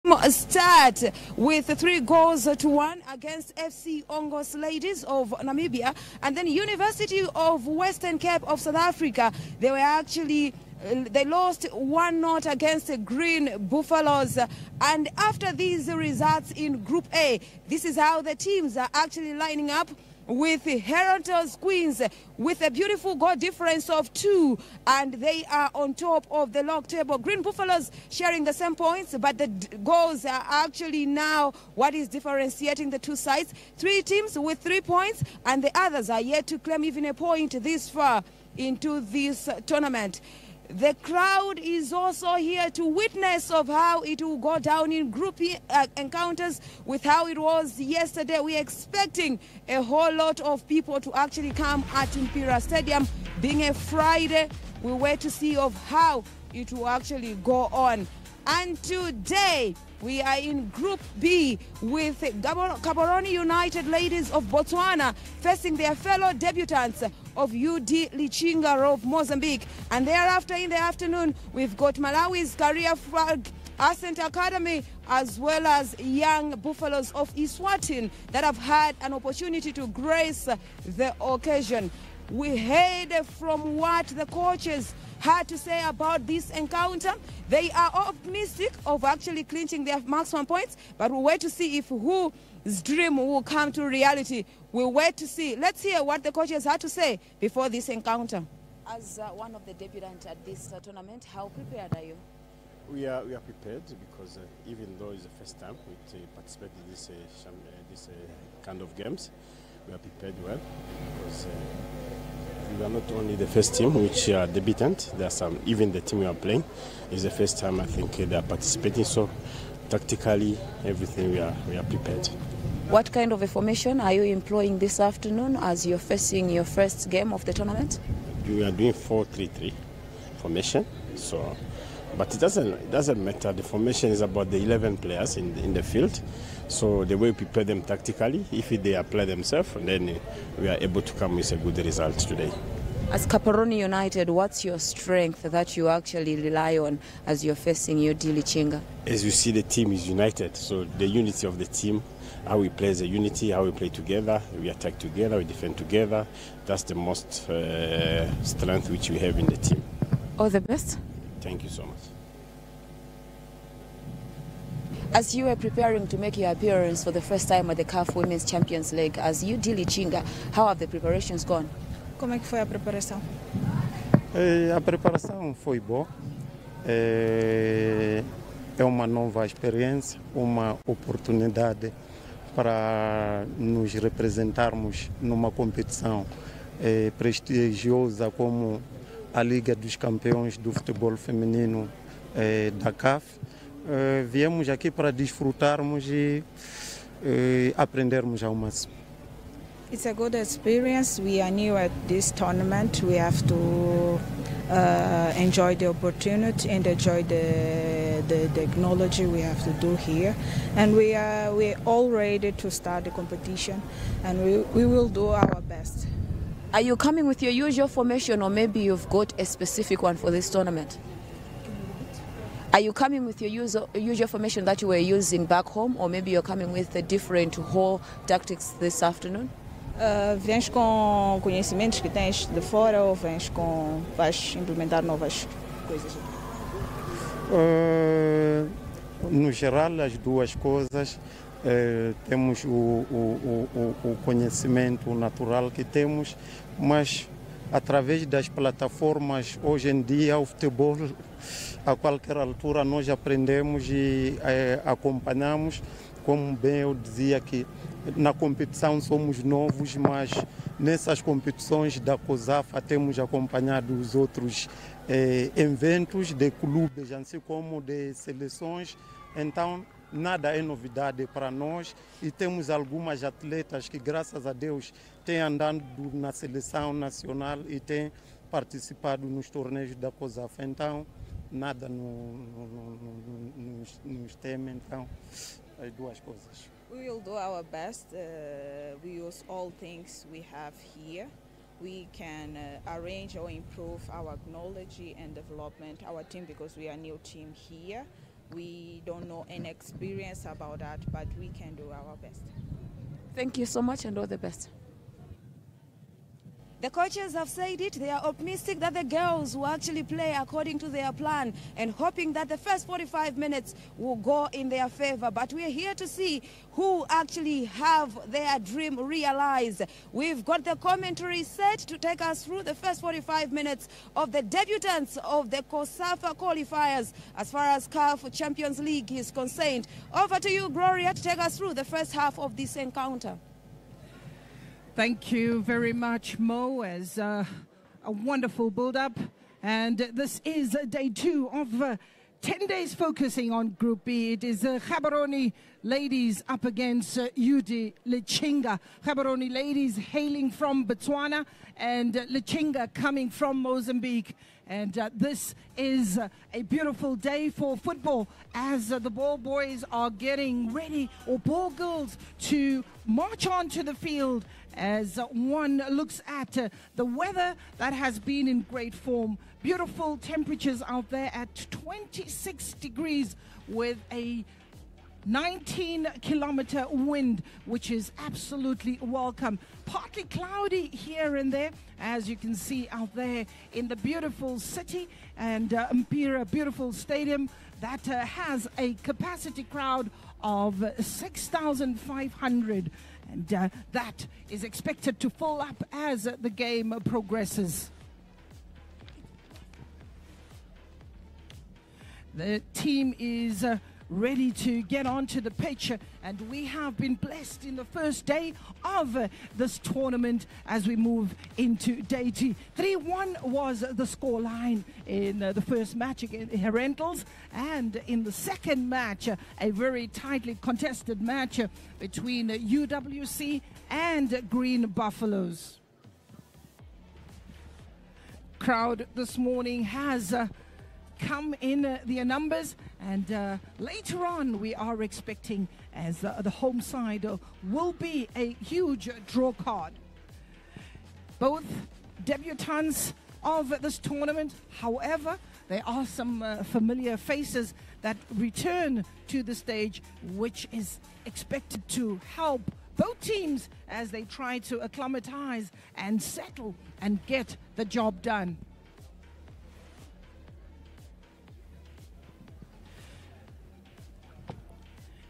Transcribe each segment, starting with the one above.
Start with 3-1 against FC Ongos Ladies of Namibia, and then University of Western Cape of South Africa. They lost 1-0 against the Green Buffaloes. And after these results in Group A, this is how the teams are actually lining up, with Heralders Queens with a beautiful goal difference of 2, and they are on top of the log table. Green Buffaloes sharing the same points, but the goals are actually now what is differentiating the two sides. 3 teams with 3 points, and the others are yet to claim even a point this far into this tournament. The crowd is also here to witness of how it will go down in group encounters with how it was yesterday. We're expecting a whole lot of people to actually come at Imperial Stadium. Being a Friday, we wait to see of how it will actually go on. And today we are in Group B with Gaborone United Ladies of Botswana facing their fellow debutants of UD Lichinga of Mozambique. And thereafter in the afternoon, we've got Malawi's Career Flag Ascent Academy as well as Young Buffaloes of Eswatini that have had an opportunity to grace the occasion. We heard from what the coaches had to say about this encounter. They are optimistic of actually clinching their maximum points, but we'll wait to see if whose dream will come to reality. We'll wait to see. Let's hear what the coaches had to say before this encounter. As one of the debutants at this tournament, how prepared are you? We are prepared because even though it's the first time we participate in this kind of games, we are prepared well because we are not only the first team which are debutant. There are some, even the team we are playing is the first time I think they are participating. So tactically, everything we are prepared. What kind of a formation are you employing this afternoon as you're facing your first game of the tournament? We are doing 4-3-3 formation. So, but it doesn't matter. The formation is about the 11 players in the field. So the way we prepare them tactically, if they apply themselves, then we are able to come with a good result today. As Gaborone United, what's your strength that you actually rely on as you're facing UD Lichinga? As you see, the team is united. So the unity of the team, how we play as a unity, how we play together, we attack together, we defend together. That's the most strength which we have in the team. All the best. Thank you so much. As you are preparing to make your appearance for the first time at the CAF Women's Champions League, as UD Lichinga, how have the preparations gone? Como é que foi a preparação? A preparação foi boa. É uma nova experiência, uma oportunidade para nos representarmos numa competição prestigiosa como a Liga dos Campeões do Futebol Feminino da CAF. Viemos aqui para desfrutarmos e aprendermos ao máximo. It's a good experience. We are new at this tournament. We have to enjoy the opportunity and enjoy the technology we have to do here. And we're all ready to start the competition, and we will do our best. Are you coming with your usual formation, or maybe you've got a specific one for this tournament? Are you coming with your usual formation that you were using back home, or maybe you're coming with a different whole tactics this afternoon? Vens com conhecimentos que tens de fora ou vais implementar novas coisas? No geral, as duas coisas. Temos o conhecimento natural que temos, mas através das plataformas hoje em dia o futebol a qualquer altura nós aprendemos e acompanhamos. Como bem eu dizia que na competição somos novos, mas nessas competições da COSAFA temos acompanhado os outros eventos de clubes, assim como de seleções. Então nada é novidade para nós e temos algumas atletas que, graças a Deus, têm andado na seleção nacional e têm participado nos torneios da COSAFA. Então, nada nos teme, então, as duas coisas. We will do our best. We use all things we have here. We can arrange or improve our knowledge and development, our team, because we are a new team here. We don't know any experience about that, but we can do our best. Thank you so much and all the best. The coaches have said it. They are optimistic that the girls will actually play according to their plan and hoping that the first 45 minutes will go in their favor. But we are here to see who actually have their dream realized. We've got the commentary set to take us through the first 45 minutes of the debutants of the COSAFA qualifiers as far as CAF Champions League is concerned. Over to you, Gloria, to take us through the first half of this encounter. Thank you very much, Mo, as a wonderful build-up. And this is day 2 of 10 days focusing on Group B. It is Gaborone ladies up against UD Lichinga. Gaborone ladies hailing from Botswana and Lichinga coming from Mozambique. And this is a beautiful day for football as the ball boys are getting ready, or ball girls, to march onto the field as one looks at the weather that has been in great form. Beautiful temperatures out there at 26 degrees with a 19-kilometer wind, which is absolutely welcome. Partly cloudy here and there, as you can see out there in the beautiful city and Mpira, beautiful stadium that has a capacity crowd of 6,500, and that is expected to fill up as the game progresses. The team is ready to get onto the pitch, and we have been blessed in the first day of this tournament as we move into day 2. 3-1 was the scoreline in the first match against Herentals, and in the second match, a very tightly contested match between UWC and Green Buffaloes. Crowd this morning has come in their numbers, and later on we are expecting, as the home side will be a huge draw card. Both debutants of this tournament, however, there are some familiar faces that return to the stage, which is expected to help both teams as they try to acclimatize and settle and get the job done.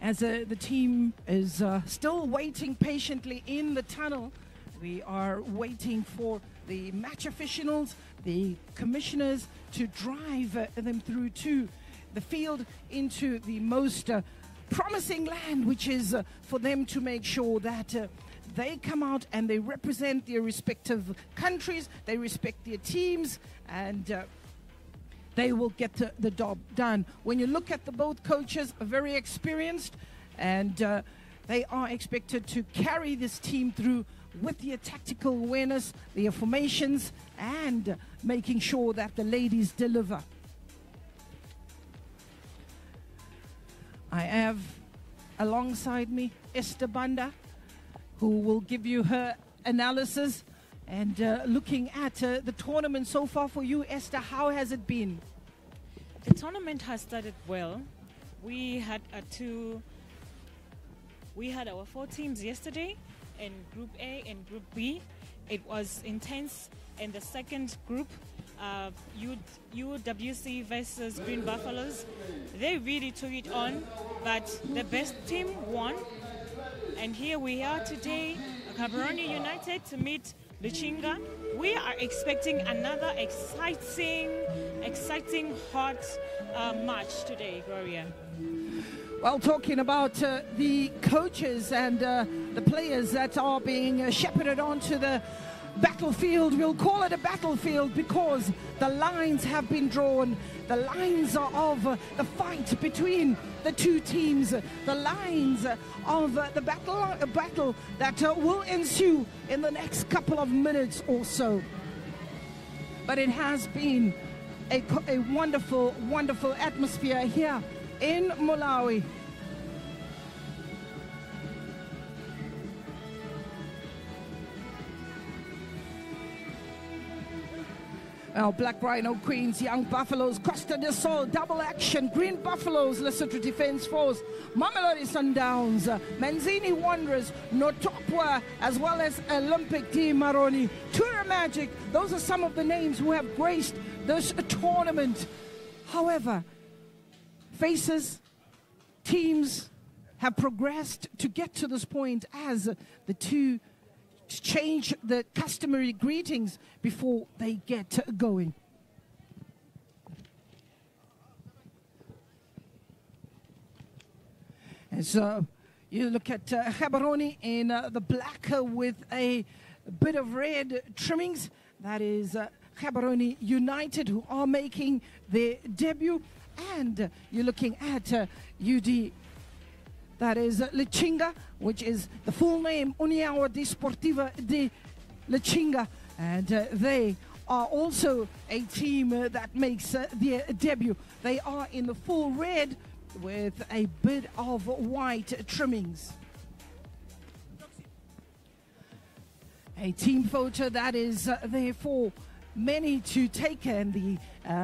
As the team is still waiting patiently in the tunnel, we are waiting for the match officials, the commissioners, to drive them through to the field into the most promising land, which is for them to make sure that they come out and they represent their respective countries, they respect their teams, and they will get the job done. When you look at the both coaches, are very experienced, and they are expected to carry this team through with their tactical awareness, their formations, and making sure that the ladies deliver. I have alongside me Esther Banda, who will give you her analysis. And looking at the tournament so far for you, Esther, how has it been? The tournament has started well. We had our 4 teams yesterday in Group A and Group B. It was intense in the second group, UWC versus Green Buffaloes. They really took it on, but the best team won. And here we are today, Gaborone United to meet Lichinga. We are expecting another exciting, hot match today, Gloria. Well, talking about the coaches and the players that are being shepherded onto the battlefield, we'll call it a battlefield because the lines have been drawn. The lines are of the fight between the two teams, the lines of the battle that will ensue in the next couple of minutes or so. But it has been a wonderful, wonderful atmosphere here in Malawi. Our Black Rhino Queens, Young Buffaloes, Costa del Sol, double action, Green Buffaloes, Lesotho Defence Force, Mamelodi Sundowns, Manzini Wanderers, Notopwa, as well as Olympic Di Maroni, Tura Magic. Those are some of the names who have graced this tournament. However, faces, teams have progressed to get to this point as the two change the customary greetings before they get going. And so you look at Gaborone in the black with a bit of red trimmings. That is Gaborone United, who are making their debut. And you're looking at UD, that is Lichinga, which is the full name, União Desportiva de Lichinga. And they are also a team that makes their debut. They are in the full red with a bit of white trimmings. A team photo that is there for many to take, and the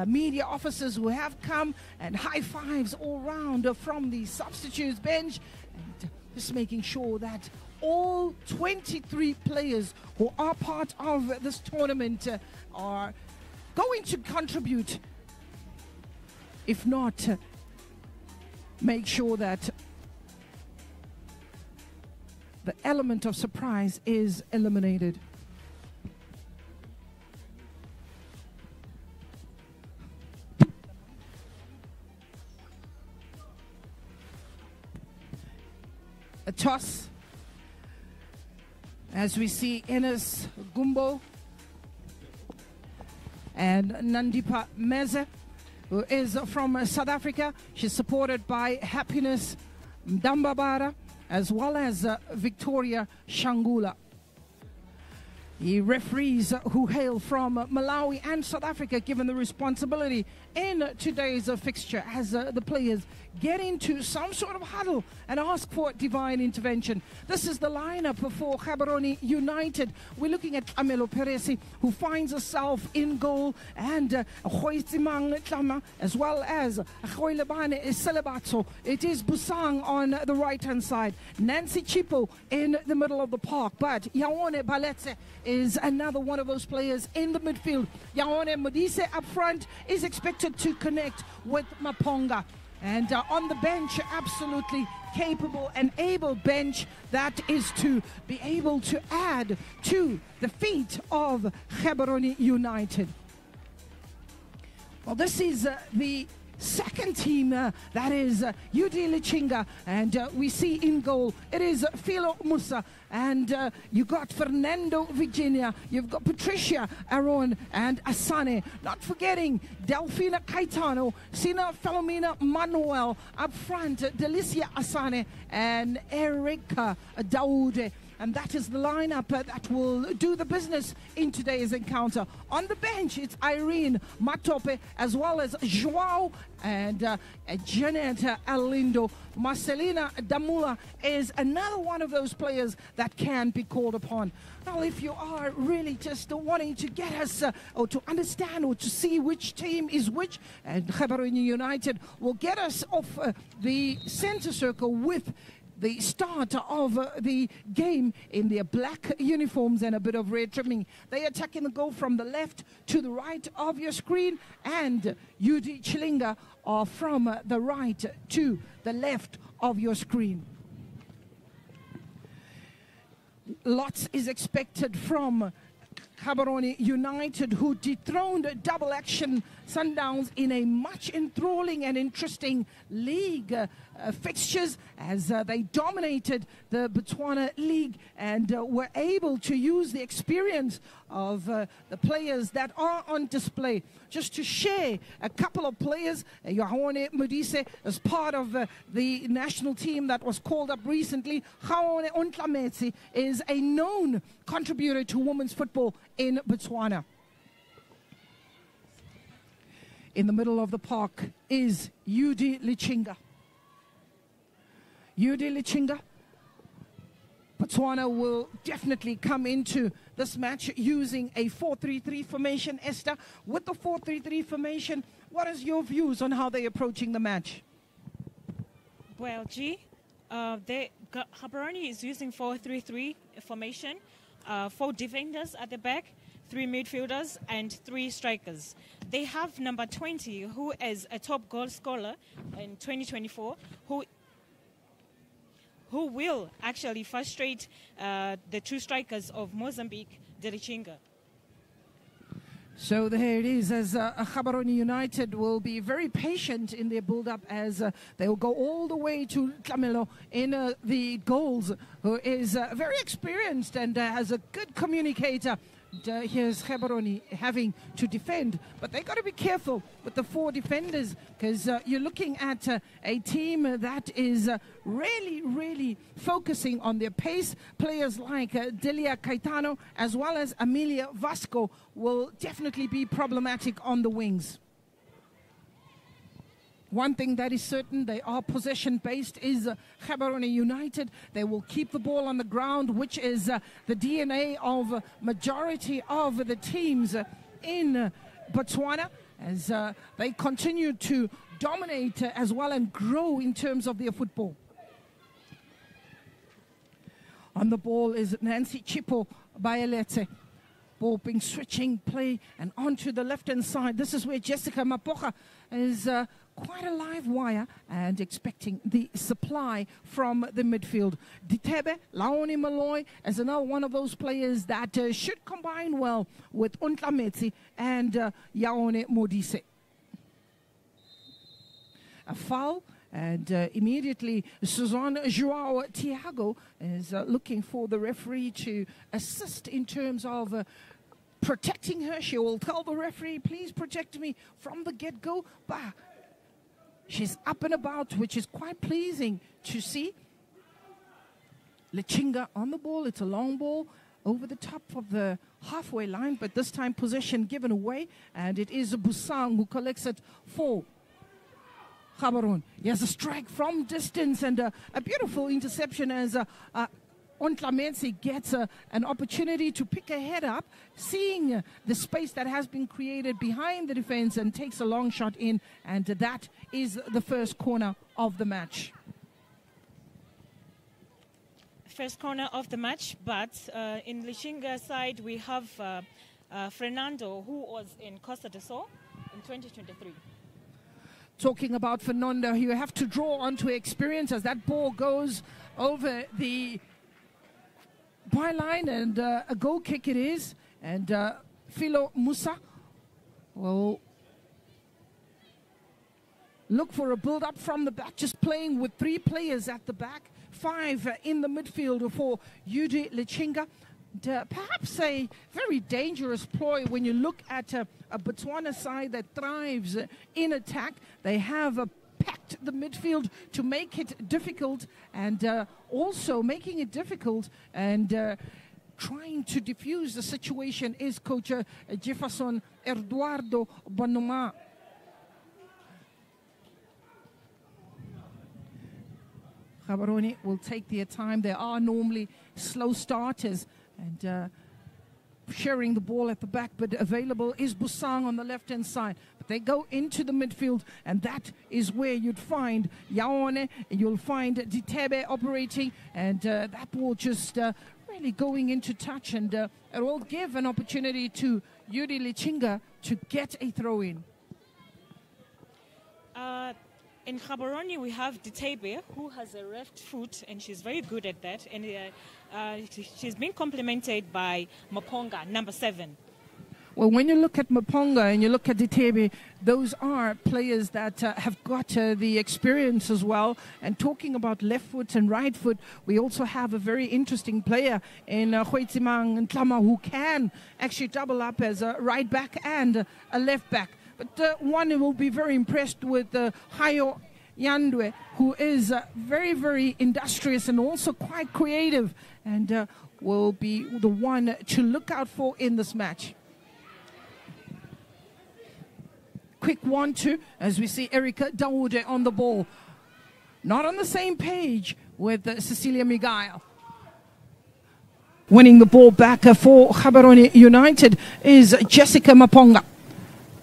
media officers who have come, and high fives all round from the substitutes bench, and just making sure that all 23 players who are part of this tournament are going to contribute. If not, make sure that the element of surprise is eliminated. A toss, as we see Enes Gumbo and Nandipa Meze, who is from South Africa. She's supported by Happiness Mdambabara as well as Victoria Shangula. The referees who hail from Malawi and South Africa given the responsibility in today's fixture as the players get into some sort of huddle and ask for divine intervention. This is the lineup for Gaborone United. We're looking at Amelo Peresi, who finds herself in goal, and Khoitzimang Tlama, as well as Khoilebane Selebatso. It is Busang on the right-hand side. Nancy Chipo in the middle of the park, but Yaone Baletse is another one of those players in the midfield. Yaone Modise up front is expected to connect with Maponga. And on the bench, absolutely capable and able bench that is to be able to add to the feat of Gaborone United. Well, this is the second team, that is UD Lichinga, and we see in goal it is Philo Musa, and you got Fernando Virginia, you've got Patricia Aron and Asane, not forgetting Delfina Caetano, Sina Filomena Manuel up front, Delicia Asane and Erika Daude. And that is the lineup that will do the business in today's encounter. On the bench, it's Irene Matope, as well as Joao and Janet Alindo. Marcelina Damula is another one of those players that can be called upon. Now, if you are really just wanting to get us or to understand or to see which team is which, and Gaborone United will get us off the center circle with the start of the game in their black uniforms and a bit of red trimming. They are attacking the goal from the left to the right of your screen, and UD Chilinga are from the right to the left of your screen. Lots is expected from Gaborone United, who dethroned double action Sundowns in a much enthralling and interesting league fixtures, as they dominated the Botswana League and were able to use the experience of the players that are on display. Just to share a couple of players, Yaone Modise is part of the national team that was called up recently. Gaone Ontlametsi is a known contributor to women's football in Botswana. In the middle of the park is UD Lichinga. UD Lichinga Botswana will definitely come into this match using a 4-3-3 formation. Esther, with the 4-3-3 formation, what is your views on how they're approaching the match? Well, Gaborone is using 4-3-3 formation, 4 defenders at the back, 3 midfielders and 3 strikers. They have number 20, who is a top goal scorer in 2024, who will actually frustrate the 2 strikers of Mozambique, the Lichinga. So there it is, as Gaborone United will be very patient in their build-up, as they will go all the way to Tlamelo in the goals, who is very experienced and has a good communicator. Here's Gaborone having to defend, but they got to be careful with the 4 defenders, because you're looking at a team that is really focusing on their pace. Players like Delia Caetano as well as Amelia Vasco will definitely be problematic on the wings. One thing that is certain, they are possession-based, is Gaborone United. They will keep the ball on the ground, which is the DNA of majority of the teams in Botswana, as they continue to dominate as well and grow in terms of their football. On the ball is Nancy Chipo Bayeletse. Ball being switching play and onto the left-hand side. This is where Jessica Mapocha is quite a live wire and expecting the supply from the midfield. Ditebe Laoni Malloy is another one of those players that should combine well with Untlametsi and Yaone Modise. A foul, and immediately Suzanne Joao Tiago is looking for the referee to assist in terms of protecting her. She will tell the referee, please protect me from the get-go. Bah, she's up and about, which is quite pleasing to see. Lichinga on the ball. It's a long ball over the top of the halfway line, but this time possession given away, and it is Busang who collects it for Gaborone. He has a strike from distance and a beautiful interception as Ontlametsi gets an opportunity to pick a head up, seeing the space that has been created behind the defense, and takes a long shot in, and that is the first corner of the match. First corner of the match, but in Lichinga side we have Fernando, who was in Costa do Sol in 2023. Talking about Fernando, you have to draw onto experience as that ball goes over the byline, and a goal kick it is, and Philo Musa will look for a build-up from the back, just playing with 3 players at the back, 5 in the midfield for UD Lichinga. Perhaps a very dangerous ploy when you look at a Botswana side that thrives in attack. They have packed the midfield to make it difficult, and also making it difficult and trying to diffuse the situation is coach Jefferson Eduardo Banuma. Gaborone will take their time. They are normally slow starters, and sharing the ball at the back, but available is Busang on the left-hand side. But they go into the midfield, and that is where you'd find Yaone, and you'll find Ditebe operating, and that ball just really going into touch, and it will give an opportunity to Yuri Lichinga to get a throw-in. In Gaborone, we have Ditebe, who has a left foot, and she's very good at that. And she's been complemented by Maponga, number 7. Well, when you look at Maponga and you look at Ditebe, those are players that have got the experience as well. And talking about left foot and right foot, we also have a very interesting player in Huitzimang Ntlama, who can actually double up as a right back and a left back. But one will be very impressed with Hayo Yandwe, who is very, very industrious and also quite creative, and will be the one to look out for in this match. Quick 1-2 as we see Erika Daude on the ball. Not on the same page with Cecilia Miguel. Winning the ball back for Gaborone United is Jessica Maponga.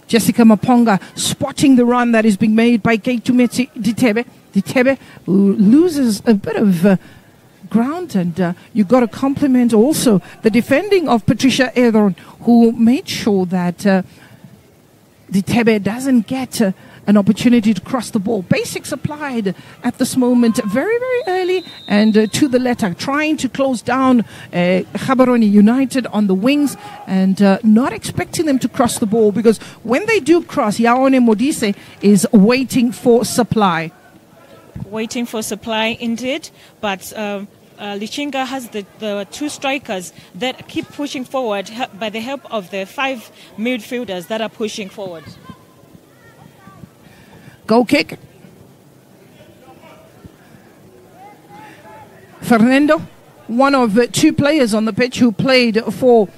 Jessica Maponga spotting the run that is being made by Keitumetse Ditebe. Ditebe, who loses a bit of ground, and you've got to compliment also the defending of Patricia Edron, who made sure that Ditebe doesn't get an opportunity to cross the ball. Basics applied at this moment, very, very early and to the letter, trying to close down Gaborone United on the wings and not expecting them to cross the ball, because when they do cross, Yaone Modise is waiting for supply. Waiting for supply indeed, but Lichinga has the two strikers that keep pushing forward by the help of the 5 midfielders that are pushing forward. Goal kick. Fernando, one of 2 players on the pitch who played for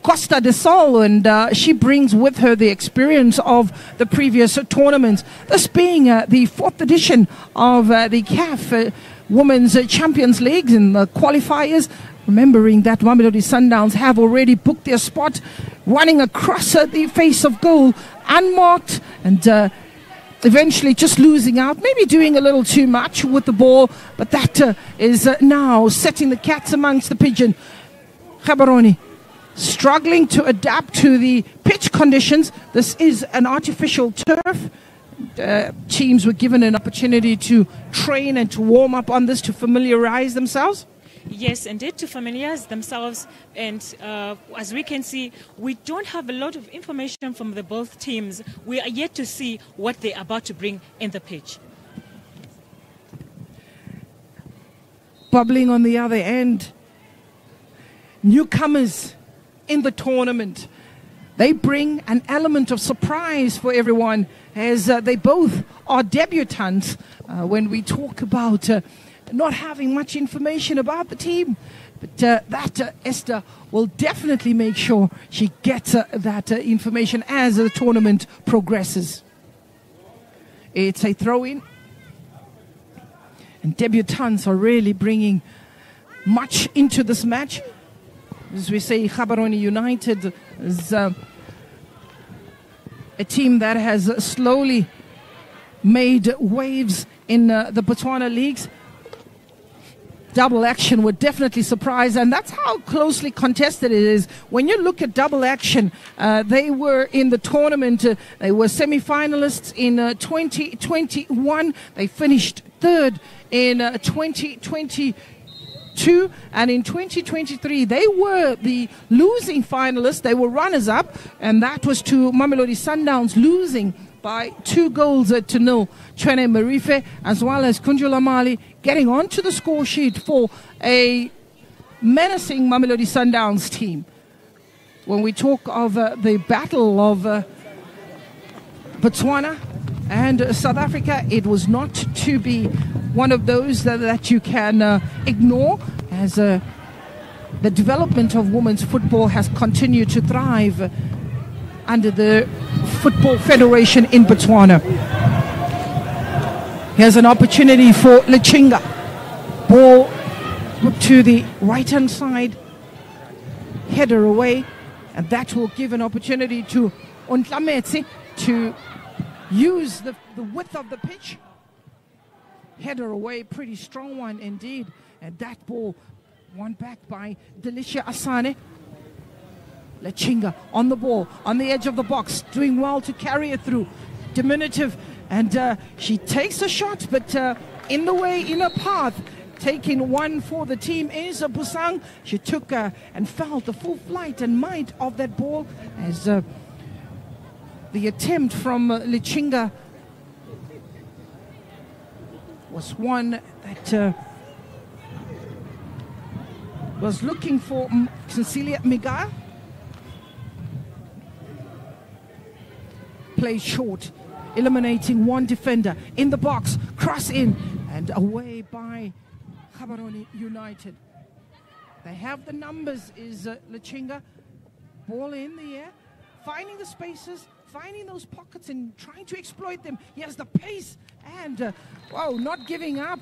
Costa de Sol, and she brings with her the experience of the previous tournaments. This being the 4th edition of the CAF Women's Champions League in the qualifiers. Remembering that Mamelodi Sundowns have already booked their spot, running across the face of goal, unmarked, and eventually just losing out, maybe doing a little too much with the ball, but that is now setting the cats amongst the pigeon. Gaborone struggling to adapt to the pitch conditions. This is an artificial turf. Teams were given an opportunity to train and to warm up on this, to familiarize themselves. Yes, indeed, to familiarize themselves. And as we can see, we don't have a lot of information from the both teams. We are yet to see what they're about to bring in the pitch. Bubbling on the other end, newcomers in the tournament. They bring an element of surprise for everyone, as they both are debutants. When we talk about not having much information about the team, but that Esther will definitely make sure she gets that information as the tournament progresses. It's a throw-in, and debutants are really bringing much into this match. As we say, Gaborone United is a team that has slowly made waves in the Botswana leagues. Double action would definitely surprise, and that's how closely contested it is. When you look at double action, they were in the tournament, they were semi-finalists in 2021, they finished 3rd in 2022, and in 2023 they were the losing finalists. They were runners-up, and that was to Mamelodi Sundowns, losing by 2-0. Chene Marife as well as Kunjula Mali getting onto the score sheet for a menacing Mamelodi Sundowns team. When we talk of the battle of Botswana and South Africa, it was not to be one of those that you can ignore, as the development of women's football has continued to thrive under the Football Federation in Botswana. Here's an opportunity for Lichinga. Ball to the right-hand side, header away, and that will give an opportunity to Ontlametse to use the width of the pitch. Header away, pretty strong one indeed, and that ball won back by Delicia Asane. Lichinga on the ball, on the edge of the box, doing well to carry it through. Diminutive, and she takes a shot, but in the way, in a path, taking one for the team is Busang. She took and felt the full flight and might of that ball, as the attempt from Lichinga was one that was looking for Cecilia Miga. Plays short, eliminating one defender in the box, cross in and away by Gaborone United. They have the numbers, is Lichinga. Ball in the air, finding the spaces, finding those pockets and trying to exploit them. He has the pace and, wow, not giving up.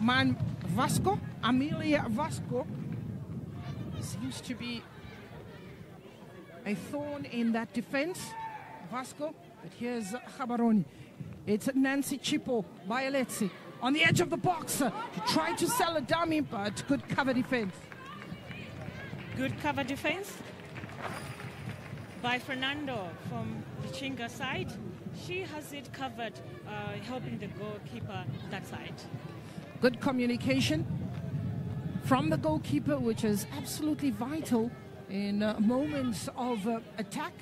Man Vasco, Amelia Vasco, seems to be a thorn in that defense, Vasco. But here's Gaborone. It's Nancy Chipo, Violetzi, on the edge of the box. She tried to sell a dummy, but good cover defense. Good cover defense by Fernando from the Lichinga side. She has it covered, helping the goalkeeper that side. Good communication from the goalkeeper, which is absolutely vital in moments of attack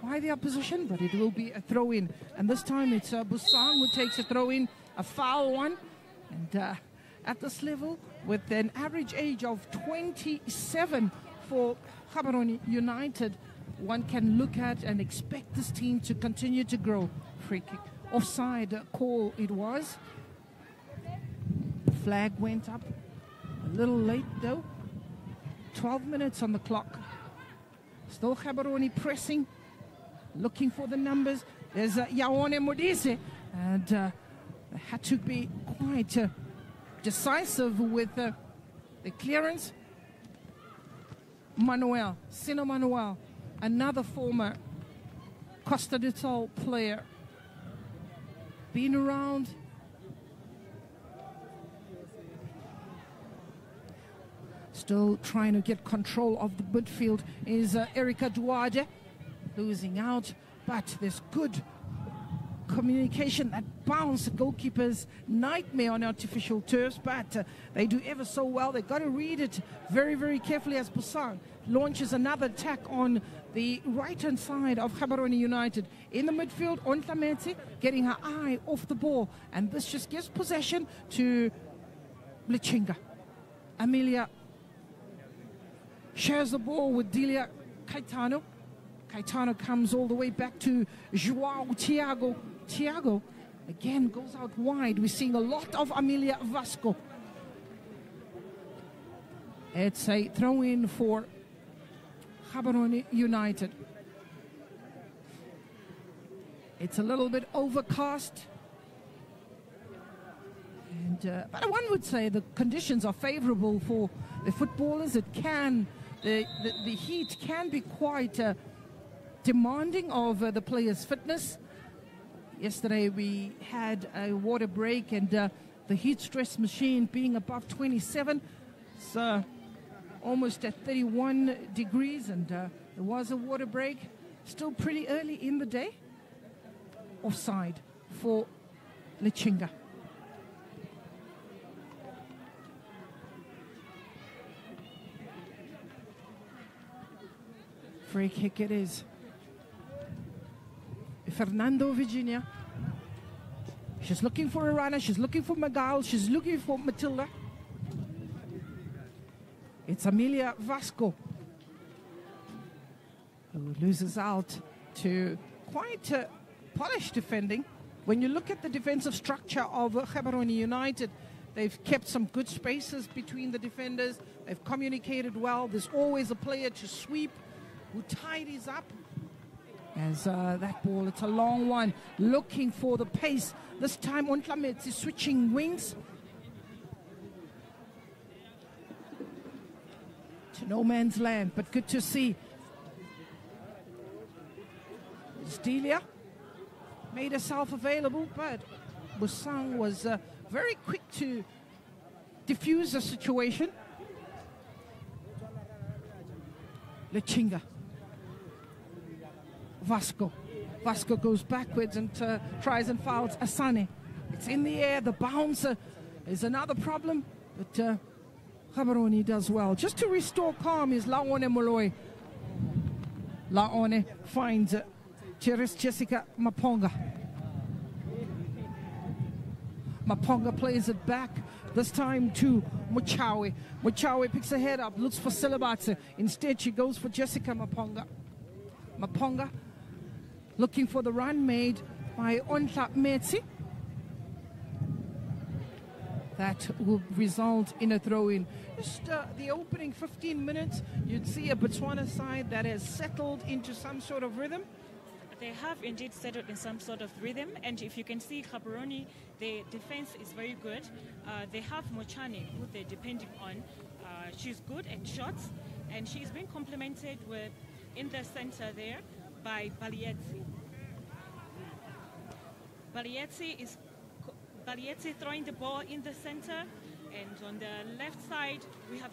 by the opposition, but it will be a throw-in. And this time it's Busang who takes a throw-in, a foul one. And at this level, with an average age of 27 for Gaborone United, one can look at and expect this team to continue to grow. Free kick. Offside call it was. The flag went up a little late though. 12 minutes on the clock. Still Gaborone pressing, looking for the numbers. There's Yaone Modise, and they had to be quite decisive with the clearance. Manuel, Sino Manuel, another former Costa del Sol player, been around. Still trying to get control of the midfield is Erica Duarte, losing out, but there's good communication. That bounce, the goalkeeper's nightmare on artificial turfs, but they do ever so well. They've got to read it very, very carefully as Busang launches another attack on the right-hand side of Gaborone United. In the midfield, Ontlametse getting her eye off the ball, and this just gives possession to Lichinga. Amelia shares the ball with Delia Caetano. Caetano comes all the way back to Joao Thiago. Thiago again goes out wide. We're seeing a lot of Amelia Vasco. It's a throw-in for Gaborone United. It's a little bit overcast. And, but one would say the conditions are favorable for the footballers. It can, the heat can be quite demanding of the players' fitness. Yesterday we had a water break, and the heat stress machine being above 27, so almost at 31 degrees, and there was a water break. Still pretty early in the day. Offside for Lichinga. Free kick it is. Fernando Virginia. She's looking for a runner. She's looking for Magal. She's looking for Matilda. It's Amelia Vasco who loses out to quite polished defending. When you look at the defensive structure of Gaborone United, they've kept some good spaces between the defenders. They've communicated well. There's always a player to sweep who tidies up. As that ball, it's a long one, looking for the pace. This time Ontlametse is switching wings. To no man's land, but good to see. Delia made herself available, but Busang was very quick to diffuse the situation. Lichinga. Vasco goes backwards and tries and fouls Asane. It's in the air. The bouncer is another problem, but Gaborone does well. Just to restore calm is Laone Moloi. Laone finds Jessica Maponga. Maponga plays it back, this time to Muchawe. Muchawe picks her head up, looks for Silibatse. Instead, she goes for Jessica Maponga. Maponga looking for the run made by Ontlametse. That will result in a throw-in. Just the opening 15 minutes, you'd see a Botswana side that has settled into some sort of rhythm. They have indeed settled in some sort of rhythm, and if you can see Gaborone, the defense is very good. They have Mochane, who they're depending on. She's good at shots, and she's been complimented with in the center there by Balietzi. Balietzi throwing the ball in the center, and on the left side we have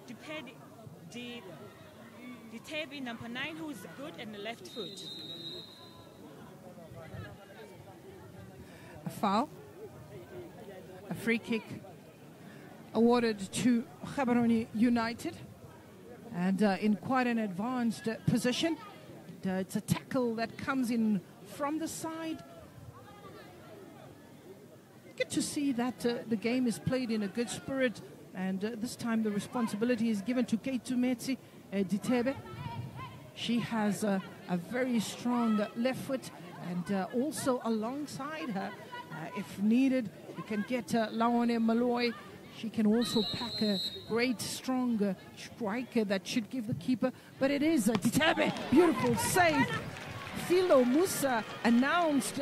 Ditebi number 9, who is good in the left foot. A foul, a free kick awarded to Gaborone United, and in quite an advanced position. It's a tackle that comes in from the side. Good to see that the game is played in a good spirit, and this time the responsibility is given to Keitumetse Ditebe. She has a very strong left foot, and also alongside her, if needed, you can get Laone Malloy. She can also pack a great, strong striker that should give the keeper. But it is Ditebe. Beautiful save. Philo Musa announced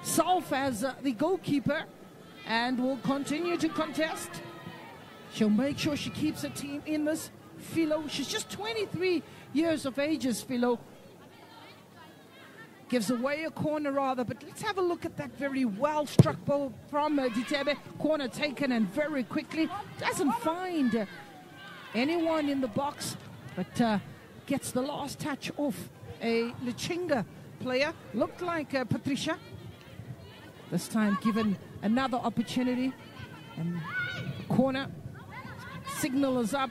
herself as the goalkeeper and will continue to contest. She'll make sure she keeps her team in this. Philo, she's just 23 years of age, Philo. Gives away a corner rather, but let's have a look at that very well struck ball from Ditebe. Corner taken and very quickly. Doesn't find anyone in the box, but gets the last touch off a Lichinga player. Looked like Patricia. This time given another opportunity, and corner signal is up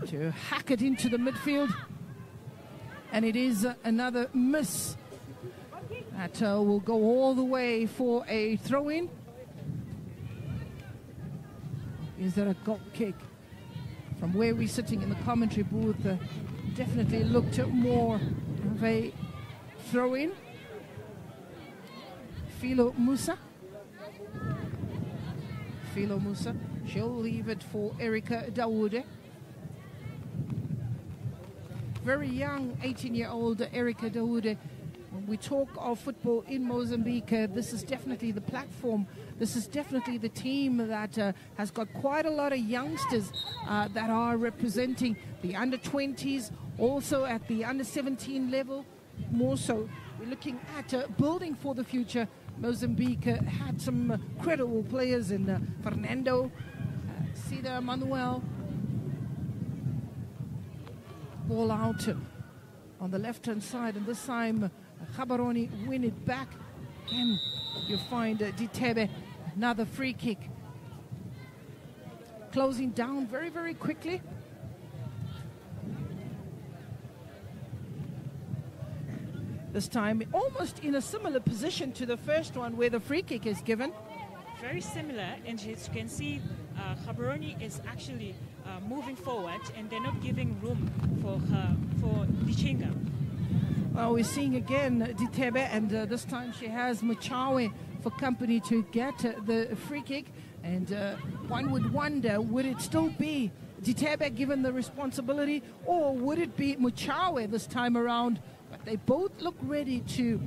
to hack it into the midfield, and it is another miss. That will go all the way for a throw-in. Is there a goal kick? From where we're sitting in the commentary booth, definitely looked at more of a throw-in. Philo Musa. She'll leave it for Erika Daude. Very young, 18-year-old Erika Daude. When we talk of football in Mozambique, this is definitely the platform. This is definitely the team that has got quite a lot of youngsters that are representing the under-20s, also at the under-17 level. More so, we're looking at building for the future. Mozambique had some credible players in Fernando, Cida Manuel. Ball out on the left-hand side, and this time Gaborone win it back. Again, you find Ditebe, another free kick. Closing down very, very quickly. This time almost in a similar position to the first one where the free kick is given. Very similar, and as you can see, Gaborone is actually moving forward, and they're not giving room for Lichinga. Well, we're seeing again Ditebe, and this time she has Machawe for company to get the free kick. And one would wonder, would it still be Ditebe given the responsibility, or would it be Machawe this time around? But they both look ready to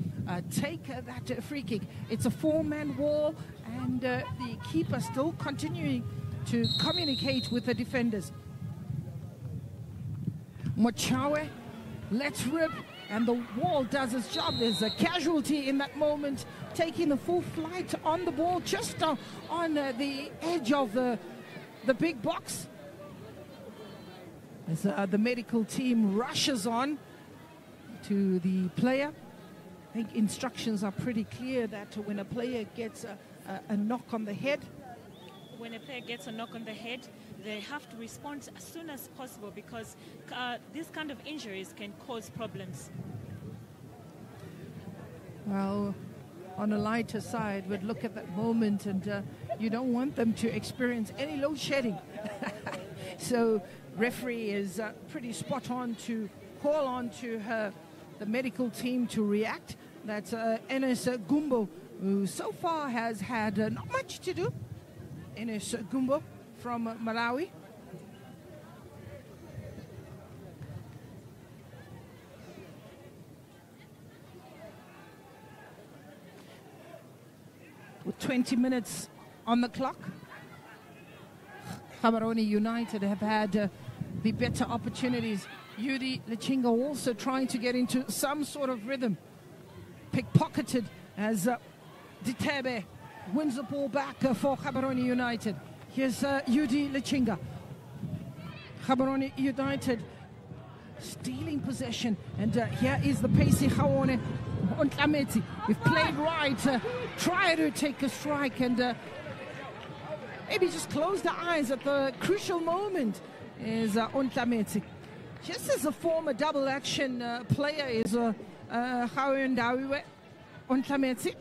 take that free kick. It's a four-man wall, and the keeper still continuing to communicate with the defenders. Machawe, let's rip. And the wall does its job. There's a casualty in that moment, taking the full flight on the ball, just on the edge of the big box. As the medical team rushes on to the player. I think instructions are pretty clear that when a player gets a knock on the head, when a player gets a knock on the head, they have to respond as soon as possible, because these kind of injuries can cause problems. Well, on a lighter side, we'd look at that moment, and you don't want them to experience any load shedding. So referee is pretty spot on to call on to the medical team to react. That's Enes Gumbo, who so far has had not much to do. Enes Gumbo from Malawi. With 20 minutes on the clock, Gaborone United have had the better opportunities. Yudi Lichinga also trying to get into some sort of rhythm. Pickpocketed as Ditebe wins the ball back for Gaborone United. Here's Yudi Lichinga. Gaborone United stealing possession, and here is the pacey Gaborone Ontlameti. We've played right, try to take a strike and maybe just close the eyes at the crucial moment is Ontlameti. Just as a former double action player is Gaborone Ndawiwe Ontlameti.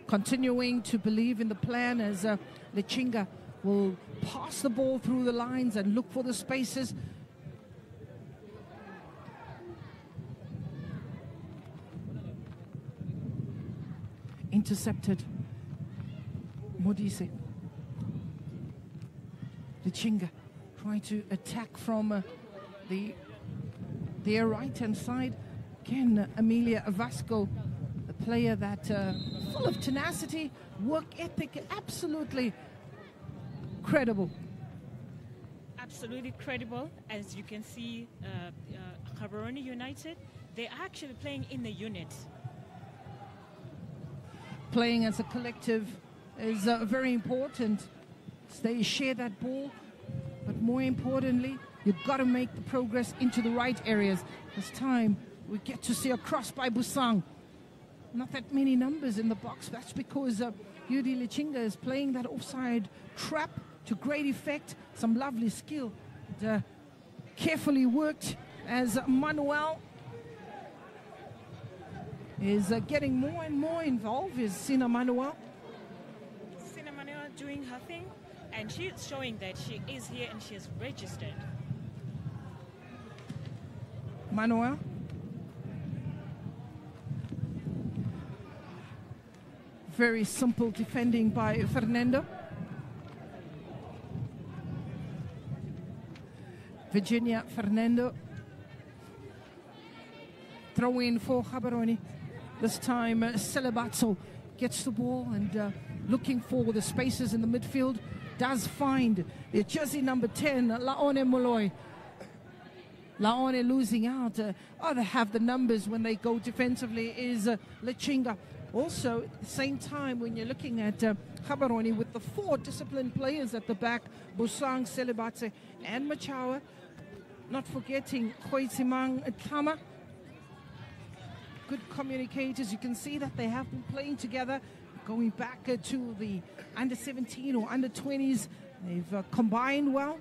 Continuing to believe in the plan as Lichinga will pass the ball through the lines and look for the spaces. Intercepted. Modise. Lichinga trying to attack from their right-hand side. Again, Amelia Vasco, a player that full of tenacity, work ethic, absolutely credible. Absolutely credible. As you can see, Gaborone United, they're actually playing in the unit. Playing as a collective is very important. They share that ball, but more importantly, you've got to make the progress into the right areas. This time, we get to see a cross by Busang. Not that many numbers in the box. That's because Yudi Lichinga is playing that offside trap to great effect. Some lovely skill. And, carefully worked as Manuel is getting more and more involved. Is Sina Manuel. Sina Manuel doing her thing, and she's showing that she is here and she is registered. Manuel. Very simple defending by Fernando. Virginia Fernando. Throw in for Gaborone. This time Celebatso gets the ball and looking for the spaces in the midfield. Does find the jersey number 10, Laone Moloi. Laone losing out. They have the numbers when they go defensively is Lichinga. Also, at the same time, when you're looking at Gaborone with the 4 disciplined players at the back, Busang, Celebatse, and Machawa, not forgetting Khoitsimang Tama. Good communicators. You can see that they have been playing together, going back to the under-17 or under-20s. They've combined well.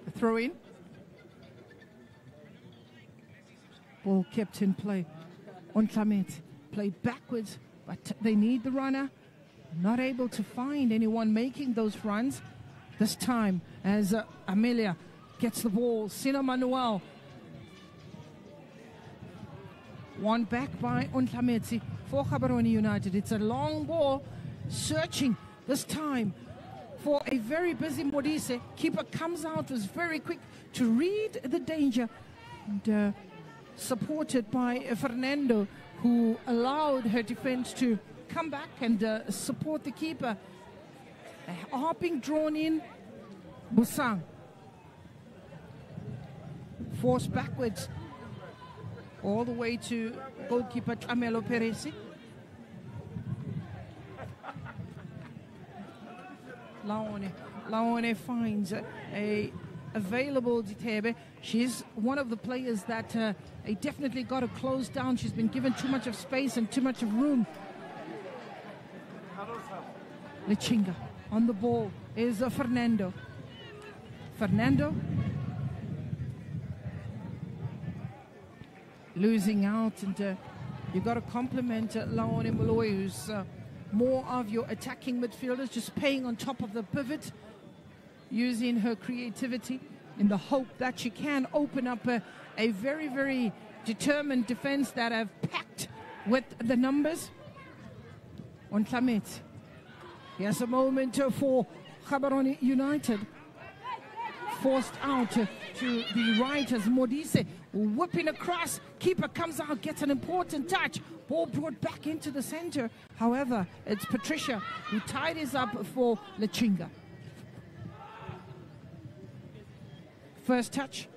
A throw in. Ball kept in play. Ontlameti played backwards, but they need the runner. Not able to find anyone making those runs. This time as Amelia gets the ball. Sina Manuel. One back by Ontlameti for Gaborone United. It's a long ball. Searching this time for a very busy Modise. Keeper comes out, was very quick to read the danger. And supported by Fernando, who allowed her defense to come back and support the keeper. They are being drawn in. Busang forced backwards all the way to goalkeeper Tlamelo Peresi. Laone finds a available Ditebe. She's one of the players that they definitely got to close down. She's been given too much of space and too much of room. Lichinga on the ball is Fernando. Fernando losing out, and you've got to compliment Laone Moloi, who's more of your attacking midfielders, just playing on top of the pivot, using her creativity in the hope that she can open up a very, very determined defense that have packed with the numbers. Ontlameti. Here's a moment for Gaborone United. Forced out to the right as Modise whipping across. Keeper comes out, gets an important touch. Ball brought back into the center. However, it's Patricia who tidies up for Lichinga. First touch.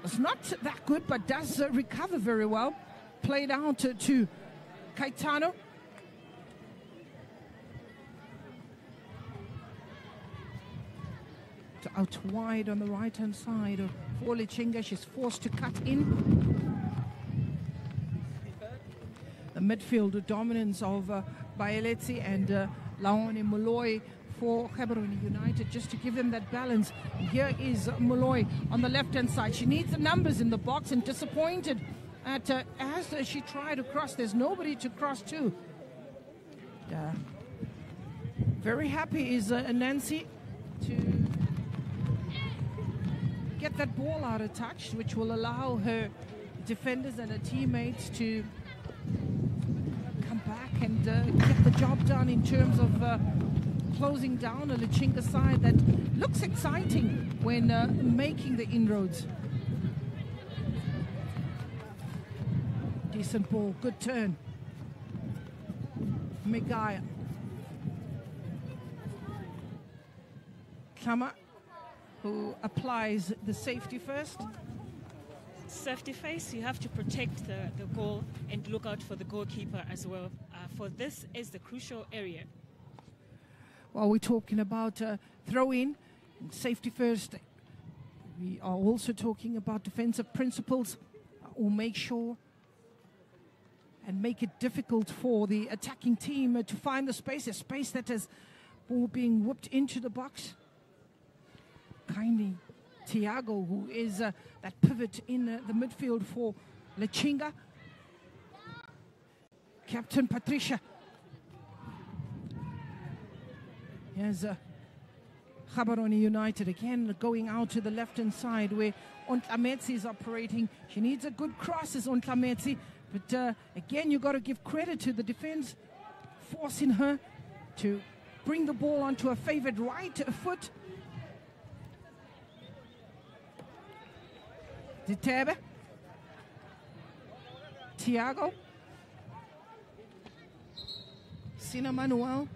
It's not that good, but does recover very well. Played out to Caetano. Out wide on the right-hand side for Lichinga. She's forced to cut in. The midfield dominance of Baeletsi and Laone Molloy for Gaborone United, just to give them that balance. And here is Molloy on the left-hand side. She needs the numbers in the box, and disappointed at as she tried to cross. There's nobody to cross to. Very happy is Nancy to get that ball out of touch, which will allow her defenders and her teammates to come back and get the job done in terms of closing down a Lichinga side that looks exciting when making the inroads. Decent ball, good turn. Megaya. Kama, who applies the safety first. Safety first, you have to protect the goal and look out for the goalkeeper as well. For this is the crucial area. While we're talking about throw-in, safety first, we are also talking about defensive principles. Will make sure and make it difficult for the attacking team to find the space, a space that is ball being whipped into the box. Kindly Tiago, who is that pivot in the midfield for Lichinga. Captain Patricia. Here's Gaborone United again going out to the left-hand side where Ontlametsi is operating. She needs a good cross as Ontlametsi, but again, you got to give credit to the defense, forcing her to bring the ball onto her favored right foot. Ditebe. Tiago. Sina Manuel,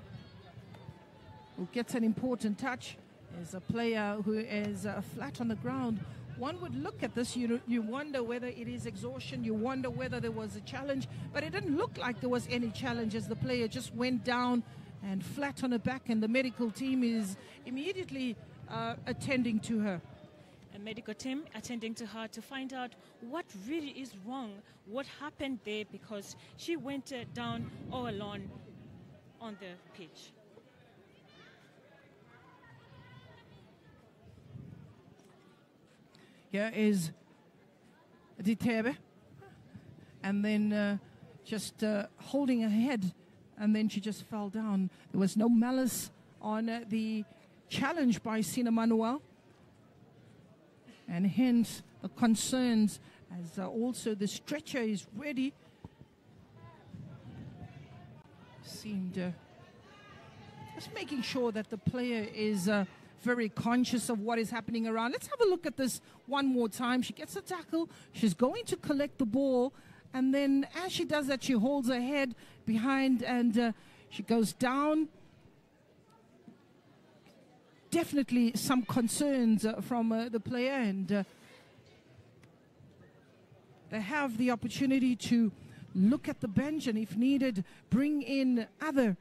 who gets an important touch, is a player who is flat on the ground. One would look at this, you wonder whether it is exhaustion, you wonder whether there was a challenge, but it didn't look like there was any challenge as the player just went down and flat on her back, and the medical team is immediately attending to her. A medical team attending to her to find out what really is wrong, what happened there, because she went down all alone on the pitch. Here is Ditebe, and then just holding her head, and then she just fell down. There was no malice on the challenge by Sina Manuel, and hence the concerns as also the stretcher is ready. Seemed just making sure that the player is very conscious of what is happening around. Let's have a look at this one more time. She gets a tackle. She's going to collect the ball. And then as she does that, she holds her head behind and she goes down. Definitely some concerns from the player. And they have the opportunity to look at the bench and if needed, bring in other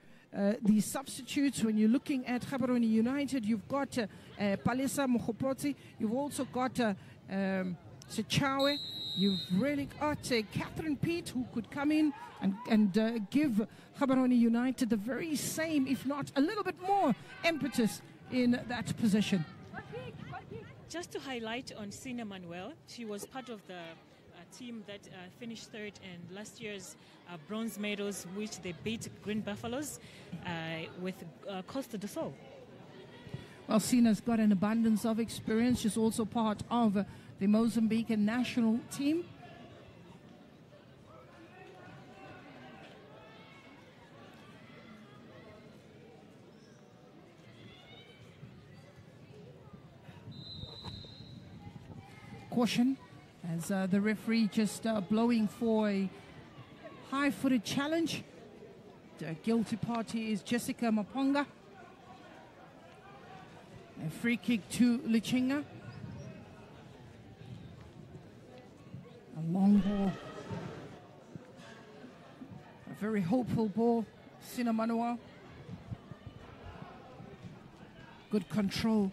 the substitutes. When you're looking at Gaborone United, you've got Palesa Mokopotsi, you've also got Sechawe, you've really got Catherine Pete, who could come in and give Gaborone United the very same, if not a little bit more, impetus in that position. Just to highlight on Sina Manuel, she was part of the team that finished third in last year's bronze medals, which they beat Green Buffaloes with Costa do Sol. Well, Sina's got an abundance of experience. She's also part of the Mozambican national team. Caution as the referee just blowing for a high-footed challenge. The guilty party is Jessica Maponga. A free kick to Lichinga. A long ball. A very hopeful ball. Sina Manuel. Good control.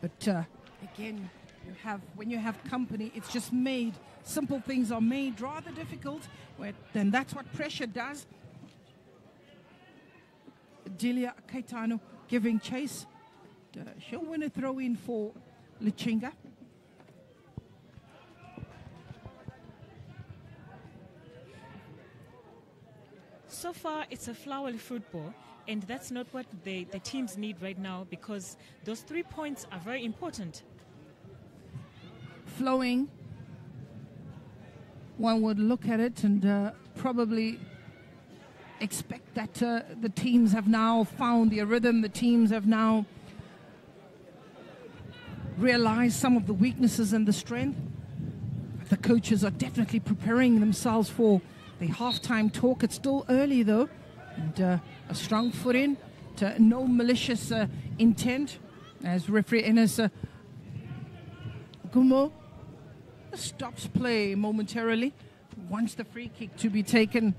But again, when you have company, it's just made. Simple things are made rather difficult. Then that's what pressure does. Delia Caetano giving chase. She'll win a throw in for Lichinga. So far, it's a flowery football, and that's not what the teams need right now, because those 3 points are very important. Flowing. One would look at it and probably expect that the teams have now found their rhythm. The teams have now realized some of the weaknesses and the strength. The coaches are definitely preparing themselves for the halftime talk. It's still early though, and a strong foot in, no malicious intent, as referee Enes Gumo stops play momentarily, wants the free kick to be taken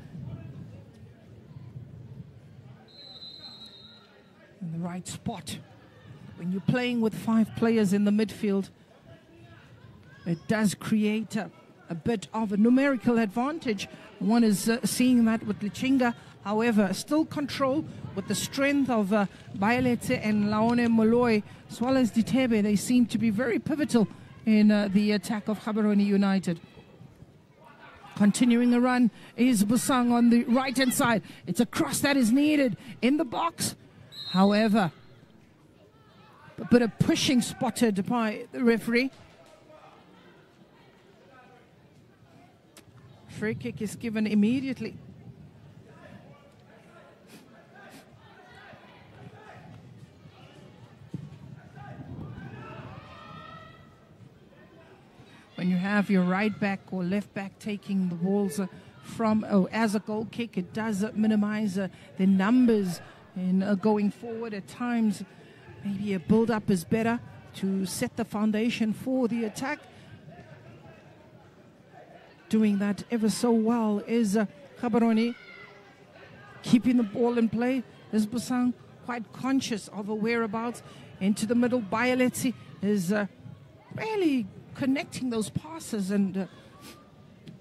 in the right spot. When you're playing with 5 players in the midfield, it does create a bit of a numerical advantage. One is seeing that with Lichinga. However, still control with the strength of Baeletse and Laone Moloi, as well as Ditebe. They seem to be very pivotal in the attack of Gaborone United. Continuing the run is Busang on the right-hand side. It's a cross that is needed in the box. However, a bit of pushing spotted by the referee. Free kick is given immediately. When you have your right back or left back taking the balls as a goal kick, it does minimize the numbers in going forward. At times, maybe a build-up is better to set the foundation for the attack. Doing that ever so well is Gaborone, keeping the ball in play. Is Busang quite conscious of a whereabouts into the middle. Baeletse is really connecting those passes and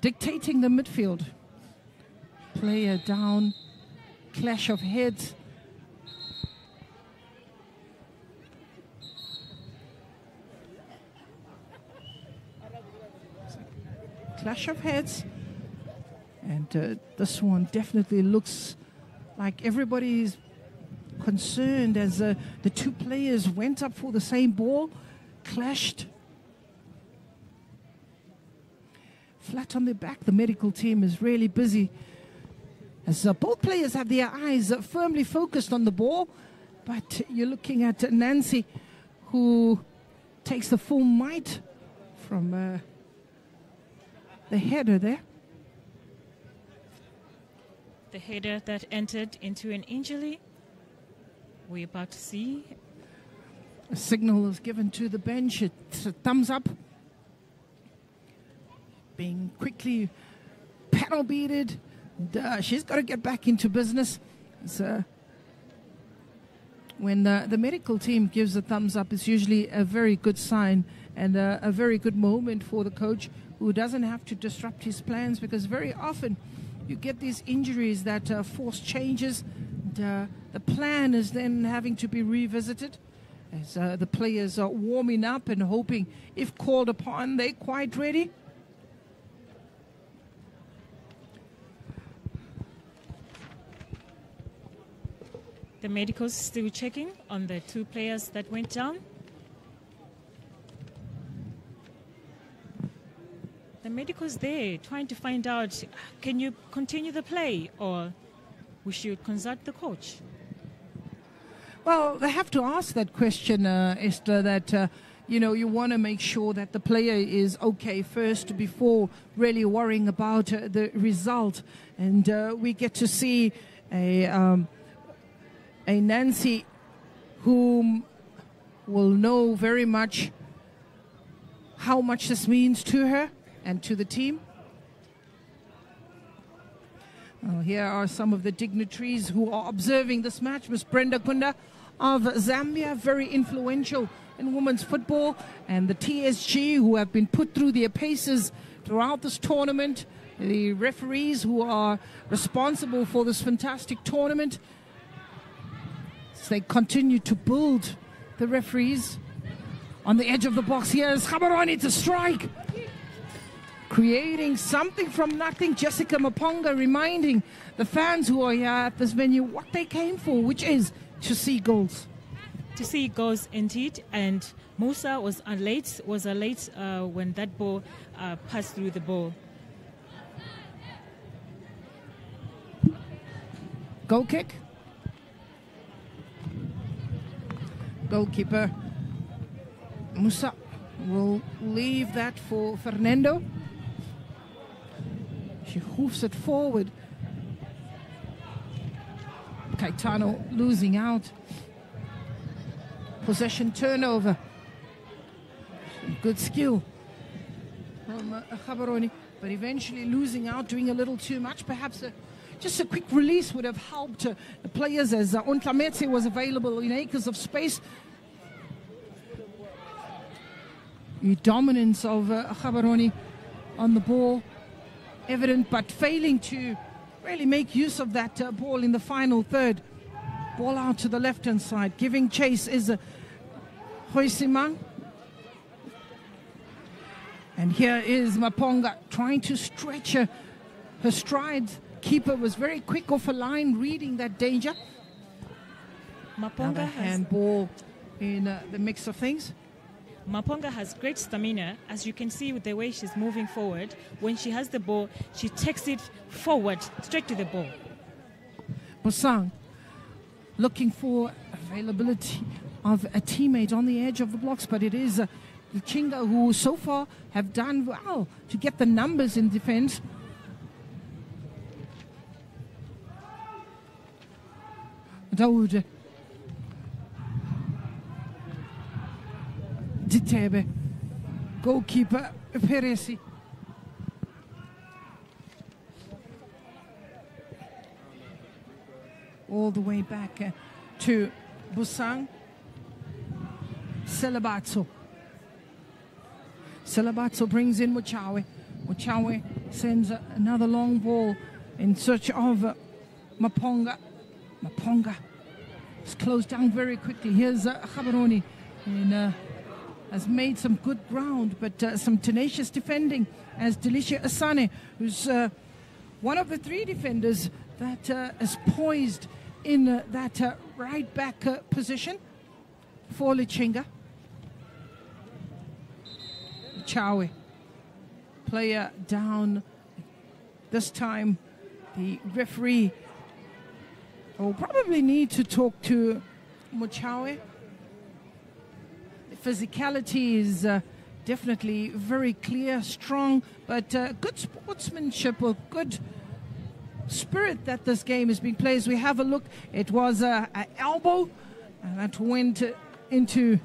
dictating the midfield. Player down, clash of heads. Clash of heads, and this one definitely looks like everybody's concerned as the 2 players went up for the same ball, clashed. Flat on their back, the medical team is really busy as both players have their eyes firmly focused on the ball, but you're looking at Nancy, who takes the full might from the header there. The header that entered into an injury. We're about to see. A signal is given to the bench. It's a thumbs up. Being quickly panel beated. She's got to get back into business. So when the medical team gives a thumbs up, it's usually a very good sign and a very good moment for the coach, who doesn't have to disrupt his plans, because very often you get these injuries that force changes. The plan is then having to be revisited as the players are warming up and hoping, if called upon, they're quite ready. The medicals still checking on the 2 players that went down. The medicals there trying to find out, can you continue the play, or we should consult the coach? Well, they have to ask that question, Esther, that you want to make sure that the player is okay first before really worrying about the result. And we get to see a Nancy whom will know very much how much this means to her and to the team. Here are some of the dignitaries who are observing this match. Miss Brenda Kunda of Zambia, very influential in women's football, and the TSG who have been put through their paces throughout this tournament, the referees who are responsible for this fantastic tournament. As they continue to build the referees on the edge of the box. Here's Gaborone to strike, creating something from nothing. Jessica Maponga reminding the fans who are here at this venue what they came for, which is to see goals. To see goals indeed, and Musa was late when that ball passed through the ball. Goal kick. Goalkeeper Musa will leave that for Fernando. She hoofs it forward. Caetano losing out. Possession turnover. Good skill from Gaborone, but eventually losing out, doing a little too much. Perhaps just a quick release would have helped the players, as Ontlametse was available in acres of space. The dominance of Gaborone on the ball evident, but failing to really make use of that ball in the final third. Ball out to the left-hand side. Giving chase is Hoisimang. And here is Maponga trying to stretch her strides. Keeper was very quick off a line, reading that danger. Maponga has handball in the mix of things. Maponga has great stamina, as you can see with the way she's moving forward. When she has the ball, she takes it forward, straight to the ball. Bosang looking for availability of a teammate on the edge of the blocks, but it is Lichinga who so far have done well to get the numbers in defense. Daoud Ditebe, goalkeeper Peresi. All the way back to Busang. Celabatso. Celabatso brings in Muchawe. Muchawe sends another long ball in search of Maponga. Maponga is closed down very quickly. Here's Gaborone, and has made some good ground, but some tenacious defending as Delicia Asane, who's one of the three defenders that is poised in that right back position for Lichinga. Chawe, player down. This time the referee will probably need to talk to Muchawe. The physicality is definitely very clear, strong, but good sportsmanship or good spirit that this game is being played. As we have a look, it was an elbow that went into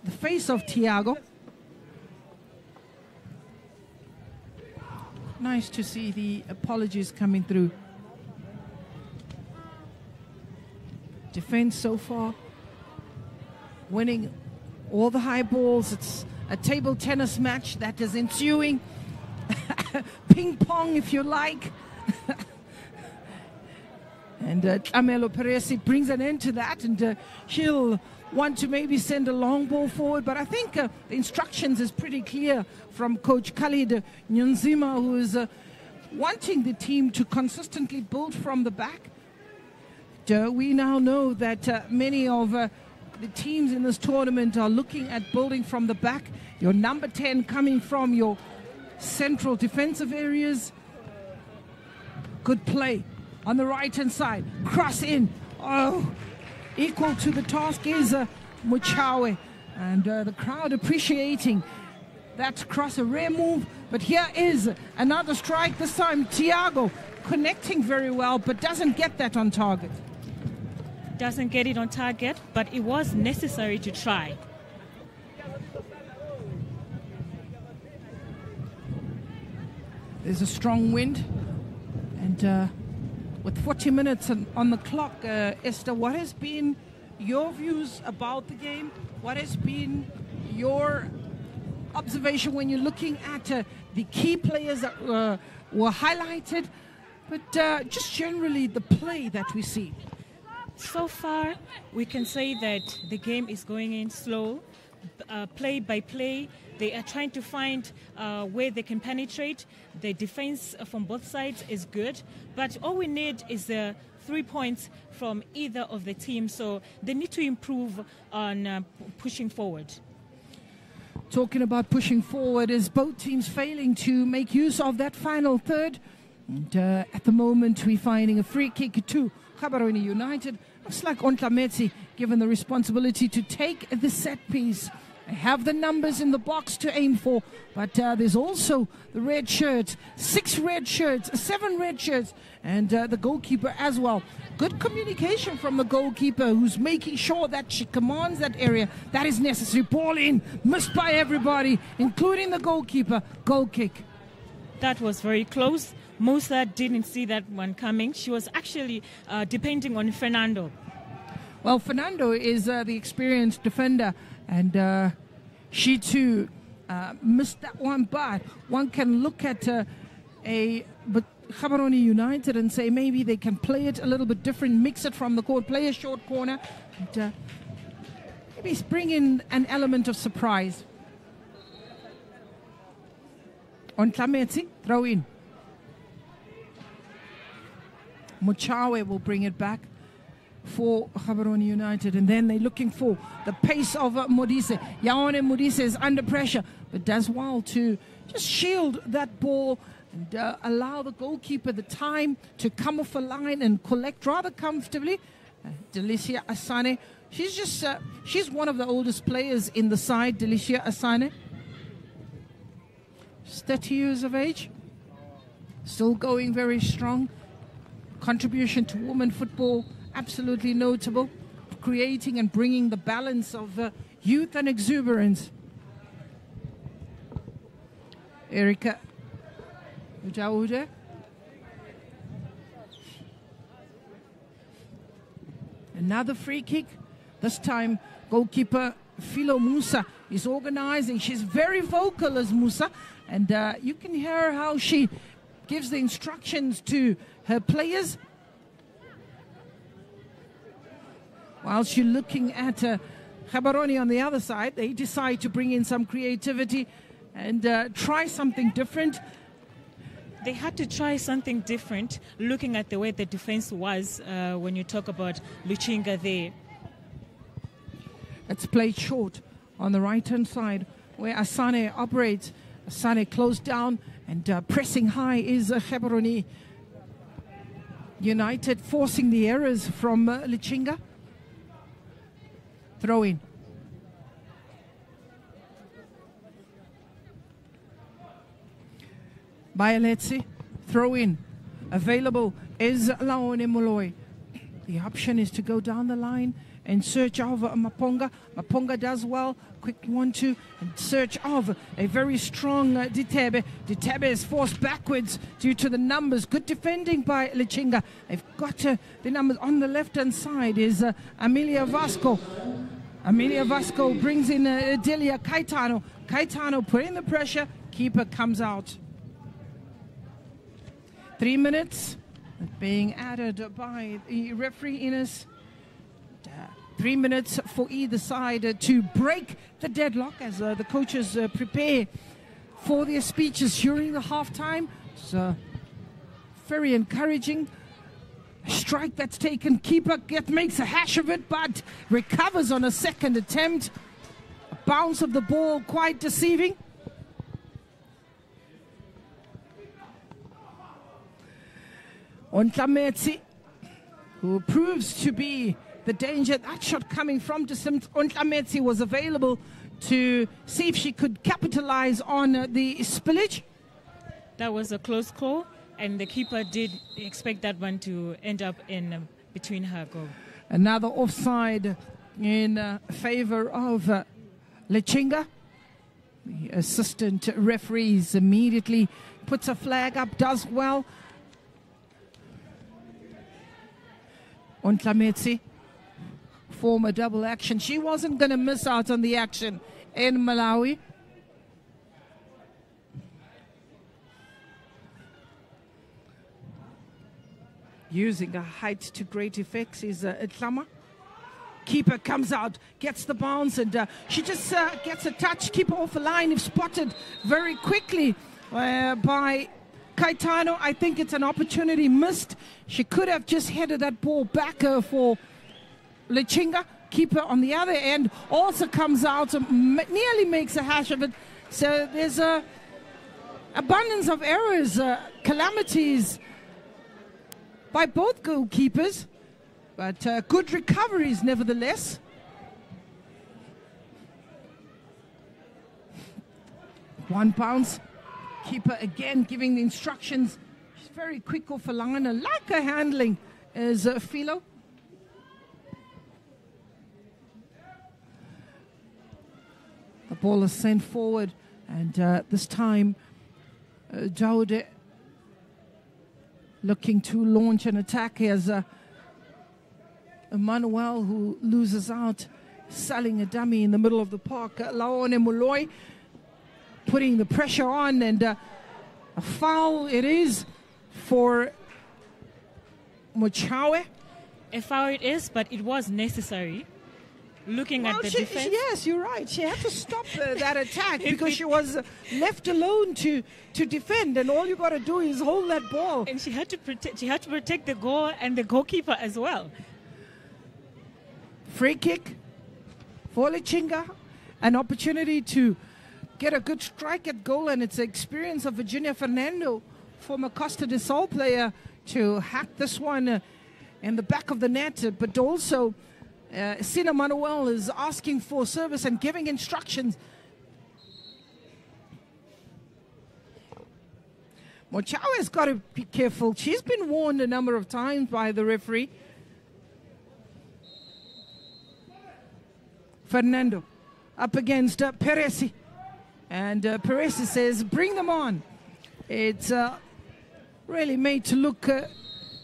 the face of Thiago. Nice to see the apologies coming through. Defense so far winning all the high balls. It's a table tennis match that is ensuing. Ping pong, if you like. And Amelo Peresi brings an end to that, and he'll want to maybe send a long ball forward, but I think the instructions is pretty clear from Coach Khalid Nyunzima, who is wanting the team to consistently build from the back. We now know that many of the teams in this tournament are looking at building from the back. Your number 10 coming from your central defensive areas. Good play on the right-hand side. Cross in. Oh, equal to the task is Muchawe. And the crowd appreciating that cross, a rare move. But here is another strike, this time Thiago connecting very well, but doesn't get that on target. Doesn't get it on target, but it was necessary to try. There's a strong wind, and with 40 minutes on the clock, Esther, what has been your views about the game? What has been your observation when you're looking at the key players that were highlighted, but just generally the play that we see? So far, we can say that the game is going in slow, play by play. They are trying to find where they can penetrate. The defense from both sides is good, but all we need is 3 points from either of the teams. So they need to improve on pushing forward. Talking about pushing forward, is both teams failing to make use of that final third. And at the moment, we're finding a free kick to Gaborone United. Looks like Ontlametsi given the responsibility to take the set piece. They have the numbers in the box to aim for, but there's also the red shirts, 6 red shirts, 7 red shirts, and the goalkeeper as well. Good communication from the goalkeeper, who's making sure that she commands that area that is necessary. Ball in, missed by everybody, including the goalkeeper. Goal kick. That was very close. Musa didn't see that one coming. She was actually depending on Fernando. Well, Fernando is the experienced defender, and she too missed that one. But one can look at Gaborone United and say maybe they can play it a little bit different, mix it from the court, play a short corner, and maybe bring in an element of surprise. On Tlametsi, throw in. Mochawe will bring it back for Gaborone United, and then they're looking for the pace of Modise. Yaone Modise is under pressure, but does well to just shield that ball and allow the goalkeeper the time to come off a line and collect rather comfortably. Delicia Asane, she's one of the oldest players in the side. Delicia Asane, she's 30 years of age, still going very strong. Contribution to women football absolutely notable, creating and bringing the balance of youth and exuberance. Erika Ujaude. Another free kick. This time goalkeeper Philo Musa is organizing. She's very vocal as Musa, and you can hear how she gives the instructions to her players. While she's looking at Gaborone on the other side, they decide to bring in some creativity and try something different. They had to try something different, looking at the way the defense was when you talk about Lichinga there. It's played short on the right-hand side where Asane operates. Asane closed down, and pressing high is Gaborone United, forcing the errors from Lichinga. Throw in. Bayaletsi, throw in. Available is Laone Moloi. The option is to go down the line and search of Maponga. Maponga does well. Quick 1-2 and search of a very strong Ditebe. Ditebe is forced backwards due to the numbers. Good defending by Lichinga. They've got the numbers on the left-hand side is Amelia Vasco. Amelia Vasco brings in Delia Caetano. Caetano putting the pressure. Keeper comes out. 3 minutes being added by the referee Ines. 3 minutes for either side to break the deadlock as the coaches prepare for their speeches during the halftime. So very encouraging. A strike that's taken. Keeper makes a hash of it, but recovers on a second attempt. A bounce of the ball quite deceiving. Ontlametsi, who proves to be the danger. That shot coming from Ontlametsi was available to see if she could capitalize on the spillage. That was a close call, and the keeper did expect that one to end up in between her goal. Another offside in favor of Lichinga. The assistant referees immediately puts a flag up, does well. Ontlametsi, former double action. She wasn't going to miss out on the action in Malawi. Using her height to great effects is Tlama. Keeper comes out, gets the bounce, and she just gets a touch. Keeper off the line, if spotted very quickly by Caetano. I think it's an opportunity missed. She could have just headed that ball back for Lichinga. Keeper on the other end also comes out, nearly makes a hash of it. So there's a abundance of errors, calamities by both goalkeepers, but good recoveries nevertheless. One bounce. Keeper again giving the instructions. She's very quick off the line. I like her handling as Philo. The ball is sent forward, and this time Jaude looking to launch an attack as Emmanuel, who loses out, selling a dummy in the middle of the park. Laone Moloi putting the pressure on, and a foul it is for Mochawe. A foul it is, but it was necessary. Looking at the defense. Yes, you're right. She had to stop that attack because she was left alone to defend, and all you got to do is hold that ball. And she had to protect. She had to protect the goal and the goalkeeper as well. Free kick for Lichinga, an opportunity to get a good strike at goal, and it's the experience of Virginia Fernando, former Costa del Sol player, to hack this one in the back of the net, but also. Sina Manuel is asking for service and giving instructions. Mochawe has got to be careful. She's been warned a number of times by the referee. Fernando up against Peresi. And Peresi says, bring them on. It's really made to look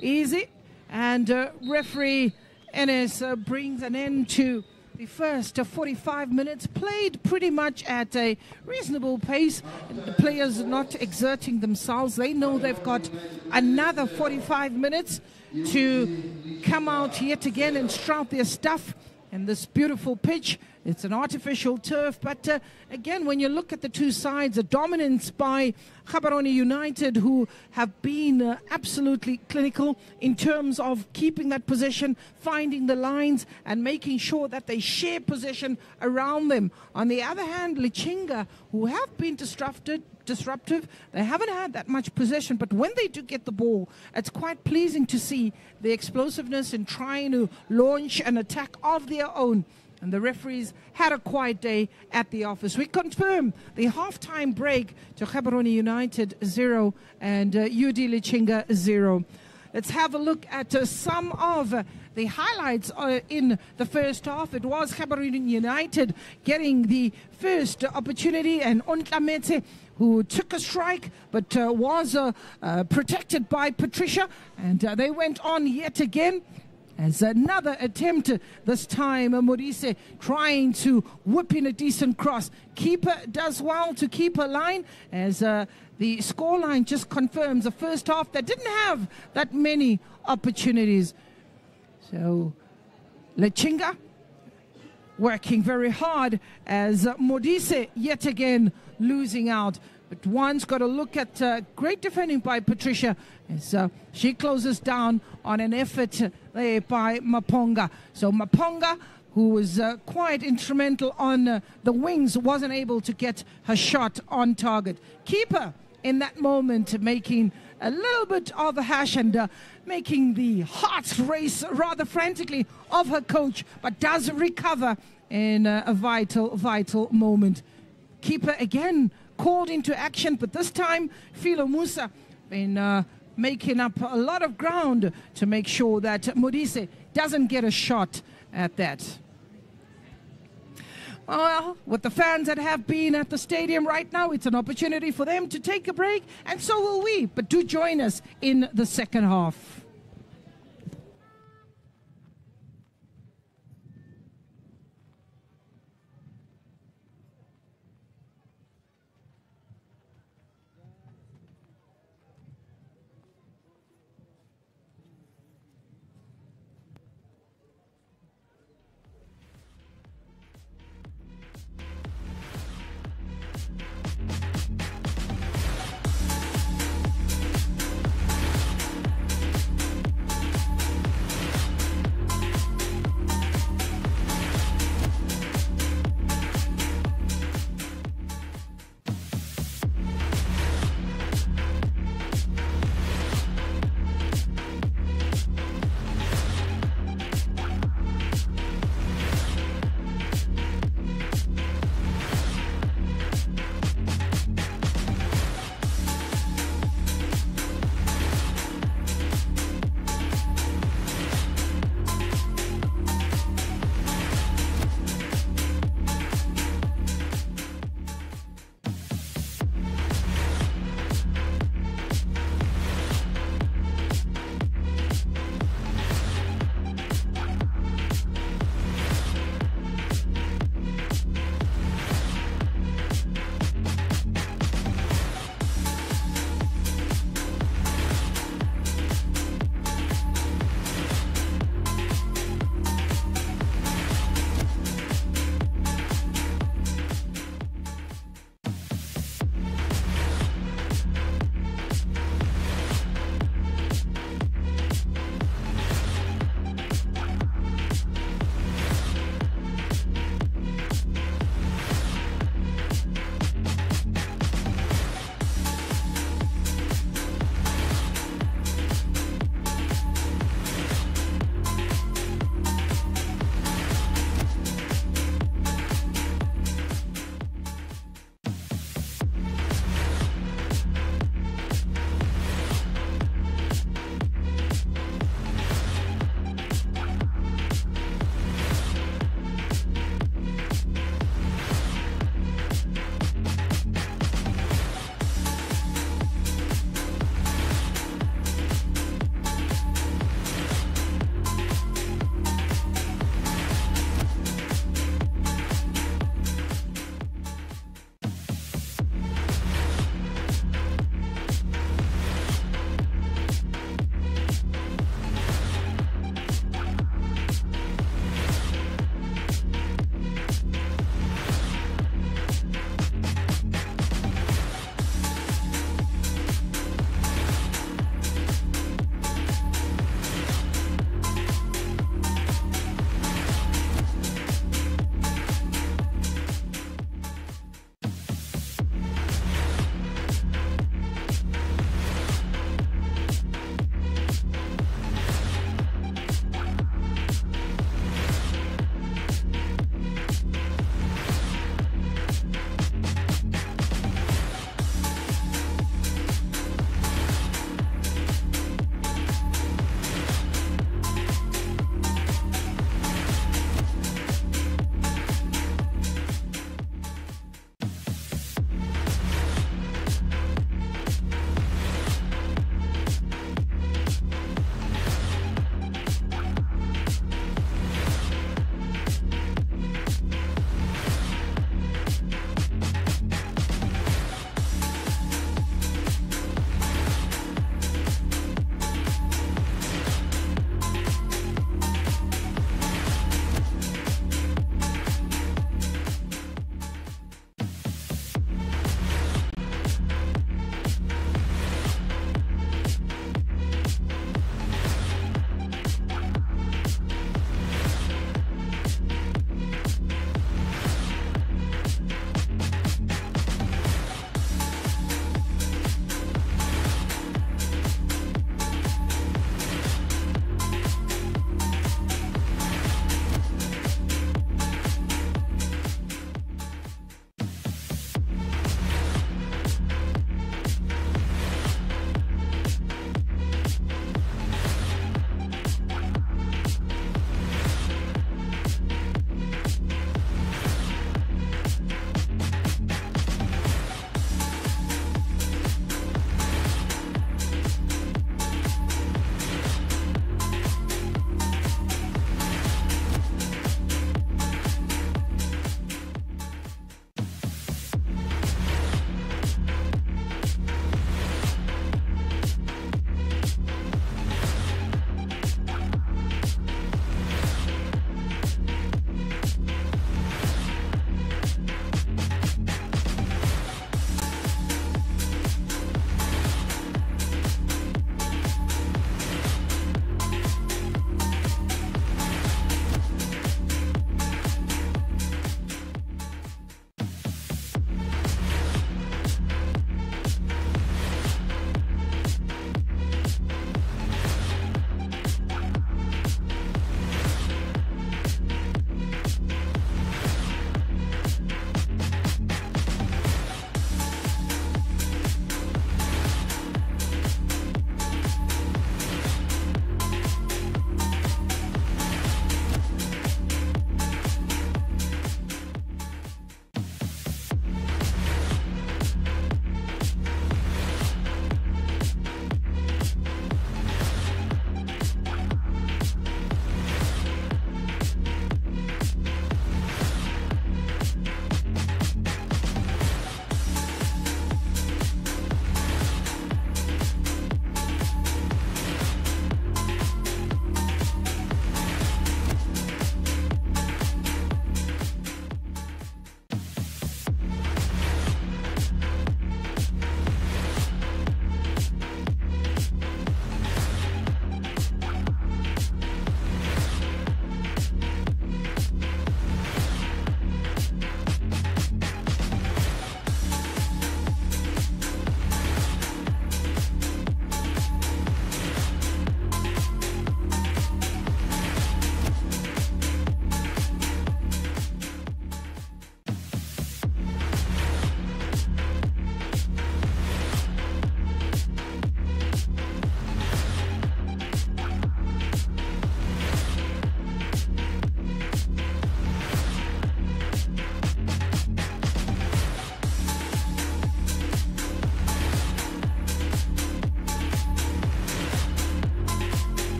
easy. And referee Enes brings an end to the first 45 minutes, played pretty much at a reasonable pace. The players are not exerting themselves. They know they've got another 45 minutes to come out yet again and strout their stuff in this beautiful pitch. It's an artificial turf, but again, when you look at the two sides, a dominance by Gaborone United, who have been absolutely clinical in terms of keeping that possession, finding the lines, and making sure that they share possession around them. On the other hand, Lichinga, who have been disruptive, they haven't had that much possession, but when they do get the ball, it's quite pleasing to see the explosiveness in trying to launch an attack of their own. And the referees had a quiet day at the office. We confirm the halftime break to Gaborone United 0 and UD Lichinga 0. Let's have a look at some of the highlights in the first half. It was Gaborone United getting the first opportunity, and Ontlametsi, who took a strike but was protected by Patricia, and they went on yet again. As another attempt, this time Maurice trying to whip in a decent cross. Keeper does well to keep a line, as the scoreline just confirms the first half that didn't have that many opportunities. So Lichinga working very hard, as Modise yet again losing out. But one's got to look at great defending by Patricia, as she closes down on an effort there by Maponga. So Maponga, who was quite instrumental on the wings, wasn't able to get her shot on target. Keeper in that moment, making a little bit of a hash and making the hearts race rather frantically of her coach, but does recover in a vital moment. Keeper again called into action, but this time Philo Musa been making up a lot of ground to make sure that Modise doesn't get a shot at that. Well, with the fans that have been at the stadium right now, it's an opportunity for them to take a break, and so will we. But do join us in the second half.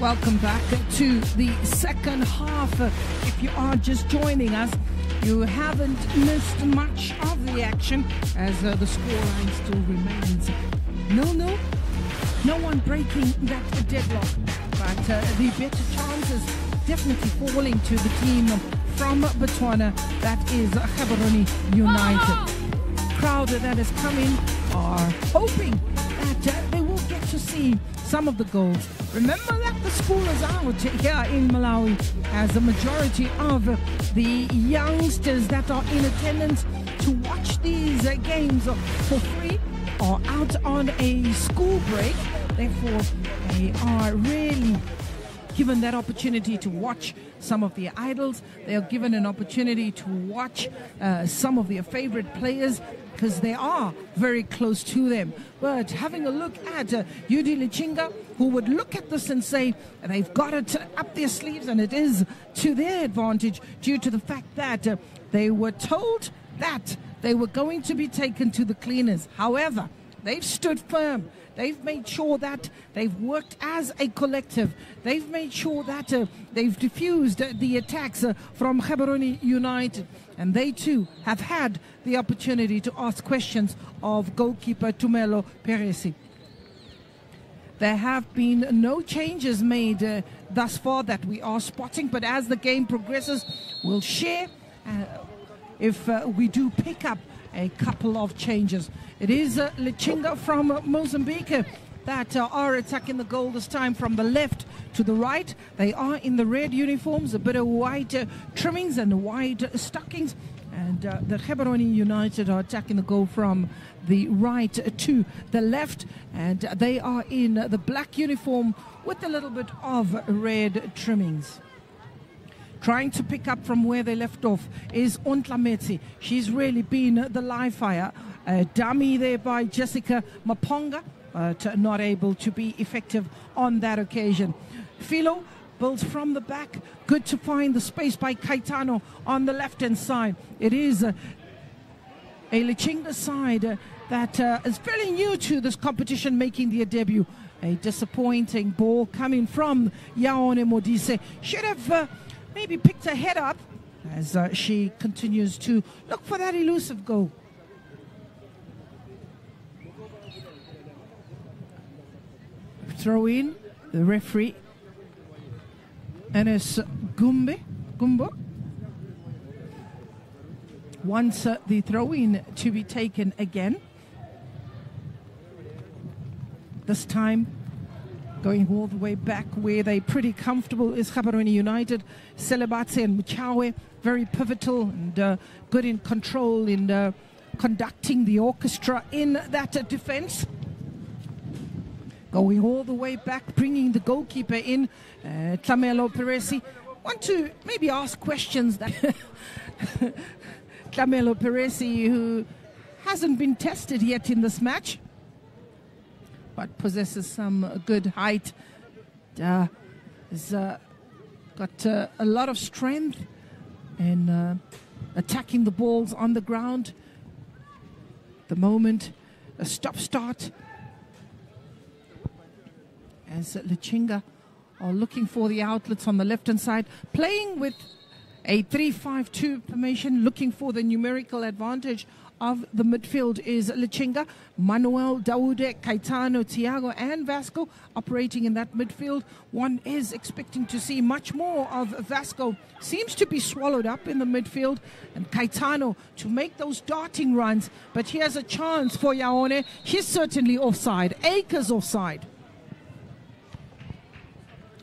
Welcome back to the second half. If you are just joining us, you haven't missed much of the action as the scoreline still remains 0-0. No one breaking that deadlock, but the better chances definitely falling to the team from Botswana, that is Gaborone United. Crowd that has come in are hoping that they will get to see some of the goals. Remember that the school is out here in Malawi, as the majority of the youngsters that are in attendance to watch these games for free are out on a school break. Therefore, they are really given that opportunity to watch some of their idols. They are given an opportunity to watch some of their favorite players, because they are very close to them. But having a look at UD Lichinga, who would look at this and say they've got it up their sleeves, and it is to their advantage due to the fact that they were told that they were going to be taken to the cleaners. However, they've stood firm. They've made sure that they've worked as a collective. They've made sure that they've diffused the attacks from Gaborone United. And they too have had the opportunity to ask questions of goalkeeper Tumelo Peresi. There have been no changes made thus far that we are spotting, but as the game progresses, we'll share if we do pick up a couple of changes. It is Lichinga from Mozambique that are attacking the goal this time from the left to the right. They are in the red uniforms, a bit of white trimmings and white stockings. And the Gaborone United are attacking the goal from the right to the left. And they are in the black uniform with a little bit of red trimmings. Trying to pick up from where they left off is Ontlametsi. She's really been the live fire. Dummy there by Jessica Maponga, but not able to be effective on that occasion. Philo builds from the back. Good to find the space by Caetano on the left-hand side. It is a Lichinga side that is fairly new to this competition, making their debut. A disappointing ball coming from Yaone Modise. Should have maybe picked her head up as she continues to look for that elusive goal. Throw in the referee, Enes Gumbo wants the throw in to be taken again. This time going all the way back where they're pretty comfortable is Gaborone United. Celebatse and Muchawe, very pivotal and good in control in conducting the orchestra in that defense. Going all the way back, bringing the goalkeeper in, Tumelo Peresi. Want to maybe ask questions that Tumelo Peresi, who hasn't been tested yet in this match, but possesses some good height, has got a lot of strength in attacking the balls on the ground. The moment, a stop-start, as Lichinga are looking for the outlets on the left-hand side, playing with a 3-5-2 formation, looking for the numerical advantage of the midfield is Lichinga. Manuel, Daude, Caetano, Thiago and Vasco operating in that midfield. One is expecting to see much more of Vasco. Seems to be swallowed up in the midfield. And Caetano to make those darting runs. But here's a chance for Yaone. He's certainly offside. Acres offside.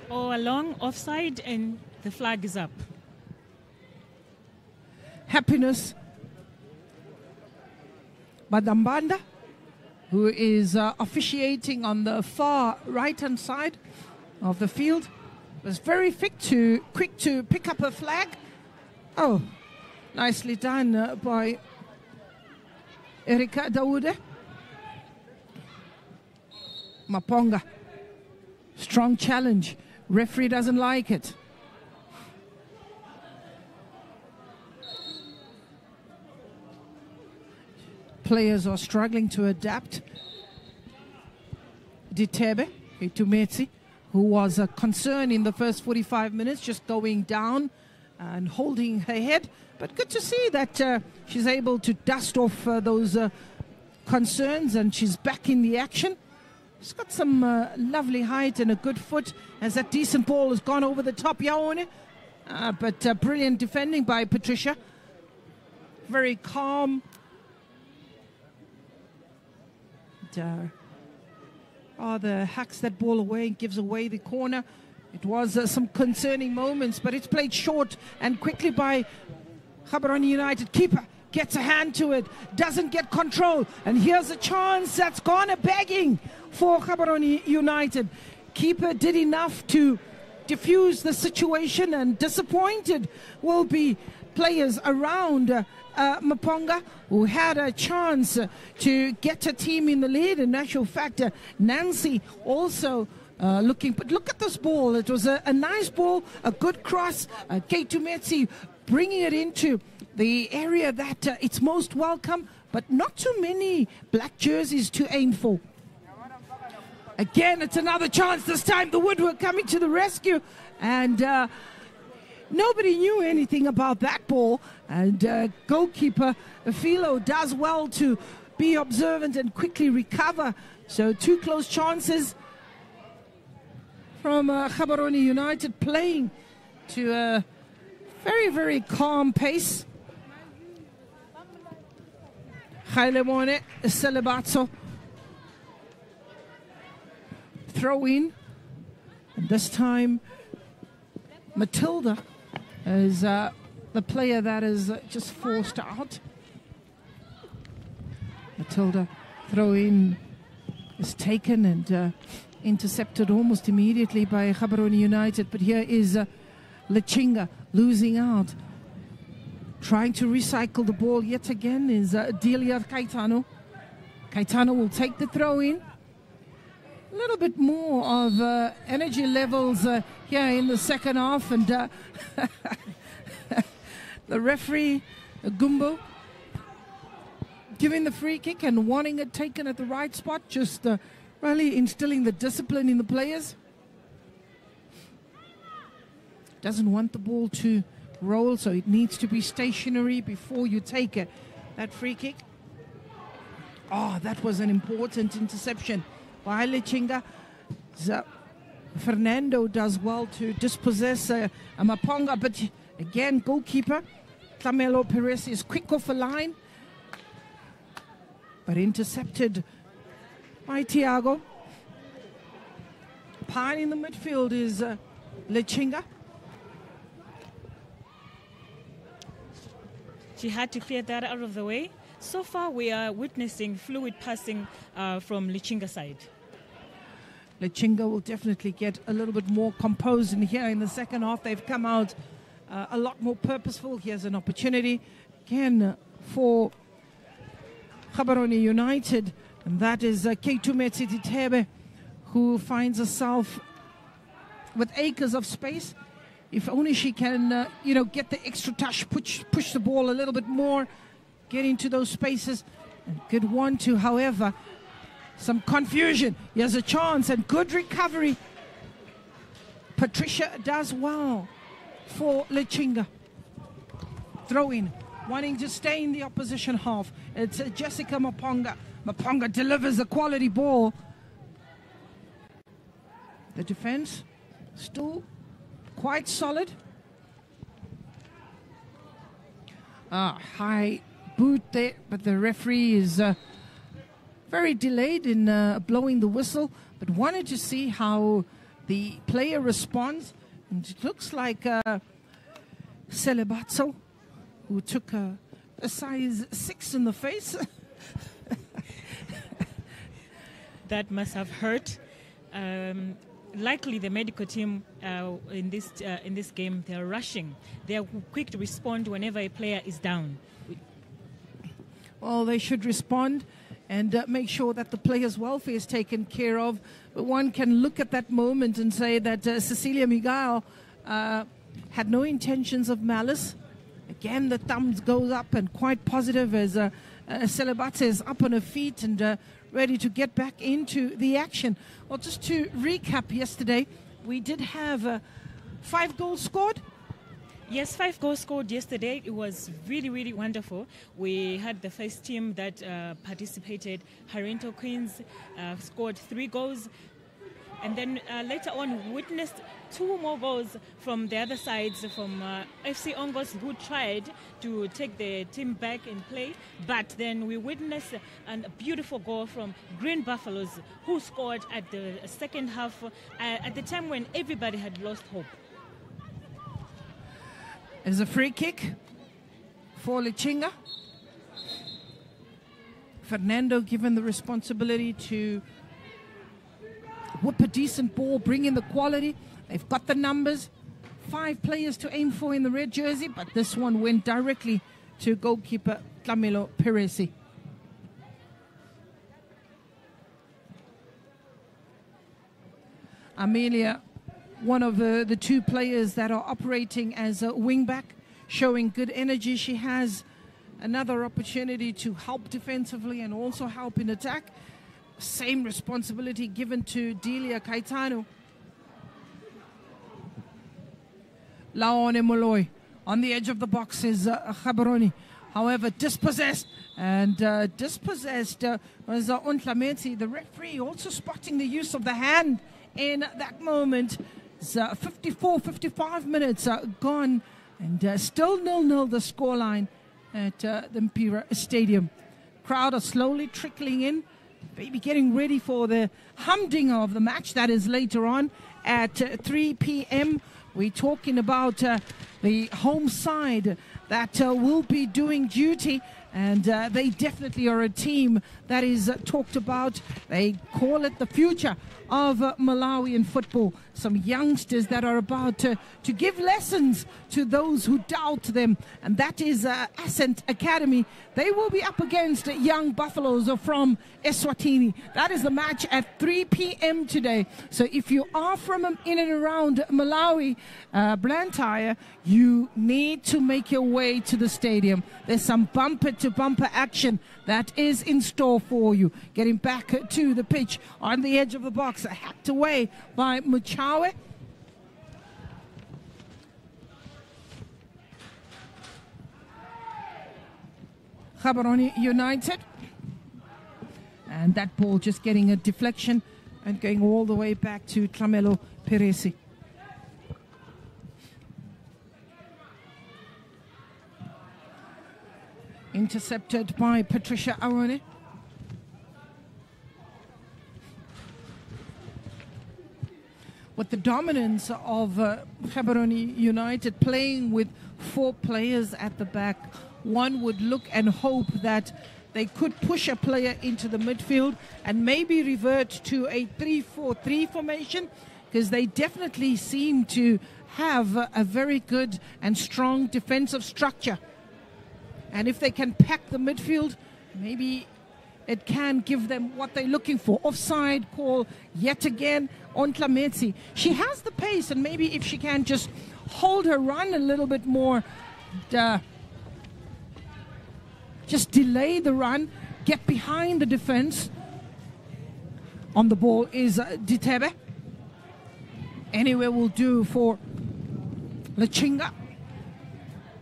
All along offside, and the flag is up. Happiness Badambanda, who is officiating on the far right-hand side of the field, was very quick to pick up a flag. Oh, nicely done by Erika Daude. Maponga, strong challenge. Referee doesn't like it. Players are struggling to adapt. Ditebe, Itumetsi, who was a concern in the first 45 minutes, just going down and holding her head. But good to see that she's able to dust off those concerns, and she's back in the action. She's got some lovely height and a good foot, as that decent ball has gone over the top. But brilliant defending by Patricia. Very calm. Rather hacks that ball away and gives away the corner. It was some concerning moments, but it's played short and quickly by Gaborone United. Keeper gets a hand to it, doesn't get control, and here's a chance that's gone a-begging for Gaborone United. Keeper did enough to diffuse the situation, and disappointed will be players around Maponga, who had a chance to get a team in the lead. In actual fact, Nancy also looking, but look at this ball. It was a nice ball, a good cross. Keitumetsi bringing it into the area that it's most welcome, but not too many black jerseys to aim for. Again, it's another chance. This time the Woodwork coming to the rescue, and nobody knew anything about that ball. And goalkeeper Philo does well to be observant and quickly recover. So two close chances from Gaborone United, playing to a very, very calm pace. Gaborone Celebatso throw in, and this time Matilda is the player that is just forced out. Matilda throw in is taken and intercepted almost immediately by Gaborone United, but here is Lichinga losing out. Trying to recycle the ball yet again is Delia Caetano. Caetano will take the throw in. A little bit more of energy levels here in the second half, and the referee, Gumbo, giving the free kick and wanting it taken at the right spot, just really instilling the discipline in the players. Doesn't want the ball to roll, so it needs to be stationary before you take it. That free kick. Oh, that was an important interception by Lichinga. Fernando does well to dispossess Maponga, but again, goalkeeper Tlamelo Perez is quick off the line, but intercepted by Thiago. Pine in the midfield is Lichinga. She had to clear that out of the way. So far, we are witnessing fluid passing from Lichinga side. Lichinga will definitely get a little bit more composed in here in the second half. They've come out a lot more purposeful. Here's an opportunity again for Gaborone United, and that is Keitumetsi Ditebe, who finds herself with acres of space. If only she can, get the extra touch, push the ball a little bit more, get into those spaces. And good 1-2, however, some confusion. Here's a chance and good recovery. Patricia does well for Lichinga. Throw in, wanting to stay in the opposition half. It's Jessica Maponga. Maponga delivers a quality ball. The defense still quite solid. High boot there, but the referee is very delayed in blowing the whistle, but wanted to see how the player responds. And it looks like Celebatso, who took a size 6 in the face. That must have hurt. Likely the medical team in this game, they're rushing. They're quick to respond whenever a player is down. Well, they should respond and make sure that the player's welfare is taken care of. But one can look at that moment and say that Cecilia Miguel had no intentions of malice. Again, the thumbs goes up and quite positive as Selebate is up on her feet and ready to get back into the action. Well, just to recap yesterday, we did have 5 goals scored. Yes, 5 goals scored yesterday. It was really, really wonderful. We had the first team that participated, Harinto Queens, scored 3 goals. And then later on, witnessed 2 more goals from the other sides, from FC Ongos, who tried to take the team back in play. But then we witnessed a beautiful goal from Green Buffaloes, who scored at the second half, at the time when everybody had lost hope. There's a free kick for Lichinga. Fernando given the responsibility to whip a decent ball, bring in the quality. They've got the numbers. 5 players to aim for in the red jersey, but this one went directly to goalkeeper Tlamelo Peresi. Amelia, one of the 2 players that are operating as a wing-back, showing good energy. She has another opportunity to help defensively and also help in attack. Same responsibility given to Delia Caetano. Laone Moloi on the edge of the box is Gaborone. However, dispossessed. And dispossessed was Ontlameti. The referee also spotting the use of the hand in that moment. 55 minutes gone, and still 0-0 the scoreline at the Mpira Stadium. Crowd are slowly trickling in, maybe getting ready for the humdinger of the match that is later on at 3 p.m. We're talking about the home side that will be doing duty, and they definitely are a team that is talked about. They call it the future of Malawian football. Some youngsters that are about to give lessons to those who doubt them, and that is Ascent Academy. They will be up against Young Buffaloes from Eswatini. That is the match at 3 p.m. today. So if you are from in and around Malawi, Blantyre, you need to make your way to the stadium. There's some bumper-to-bumper action that is in store for you. Getting back to the pitch on the edge of the box, hacked away by Muchawe. Gaborone United. And that ball just getting a deflection and going all the way back to Tlamelo Peresi. Intercepted by Patricia Awane. With the dominance of Gaborone United playing with 4 players at the back, one would look and hope that they could push a player into the midfield and maybe revert to a 3-4-3 formation, because they definitely seem to have a very good and strong defensive structure. And if they can pack the midfield, maybe it can give them what they're looking for. Offside call yet again on Tlameti. She has the pace, and maybe if she can just hold her run a little bit more, just delay the run, get behind the defense. On the ball is Ditebe. Anywhere will do for Lichinga.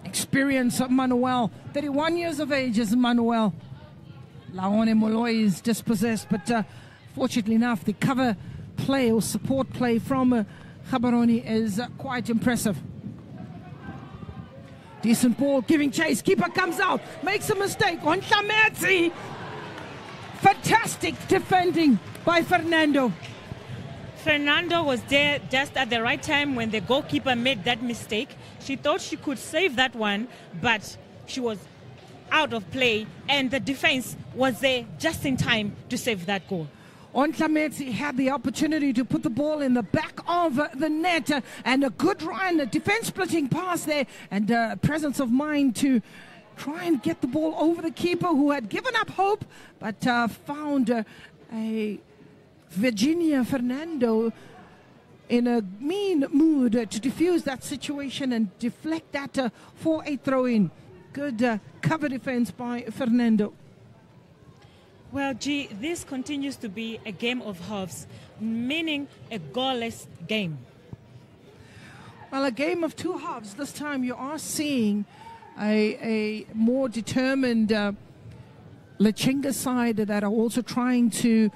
Experience of Manuel, 31 years of age is Manuel. Laone Moloi is dispossessed, but fortunately enough, the cover play or support play from Gaborone is quite impressive. Decent ball, giving chase. Keeper comes out, makes a mistake on Tlameti. Fantastic defending by Fernando. Fernando was there just at the right time when the goalkeeper made that mistake. She thought she could save that one, but she was out of play, and the defense was there just in time to save that goal. Ontlameti had the opportunity to put the ball in the back of the net, and a good run, a defense splitting pass there, and presence of mind to try and get the ball over the keeper, who had given up hope, but found a Virginia Fernando in a mean mood to defuse that situation and deflect that for a throw-in. Good cover defense by Fernando. Well, G, this continues to be a game of halves, meaning a goalless game. Well, a game of two halves. This time you are seeing a more determined Lichinga side that are also trying to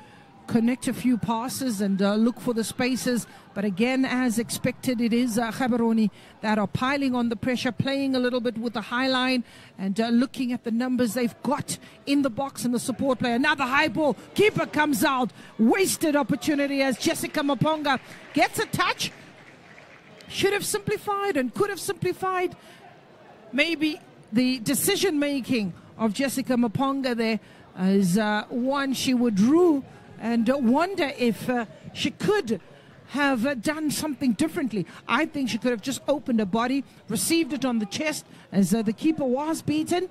connect a few passes and look for the spaces. But again, as expected, it is Gaborone that are piling on the pressure, playing a little bit with the high line and looking at the numbers they've got in the box and the support player. Another high ball. Keeper comes out. Wasted opportunity as Jessica Maponga gets a touch. Should have simplified and could have simplified. Maybe the decision making of Jessica Maponga there is one she would rue and wonder if she could have done something differently. I think she could have just opened her body, received it on the chest as the keeper was beaten,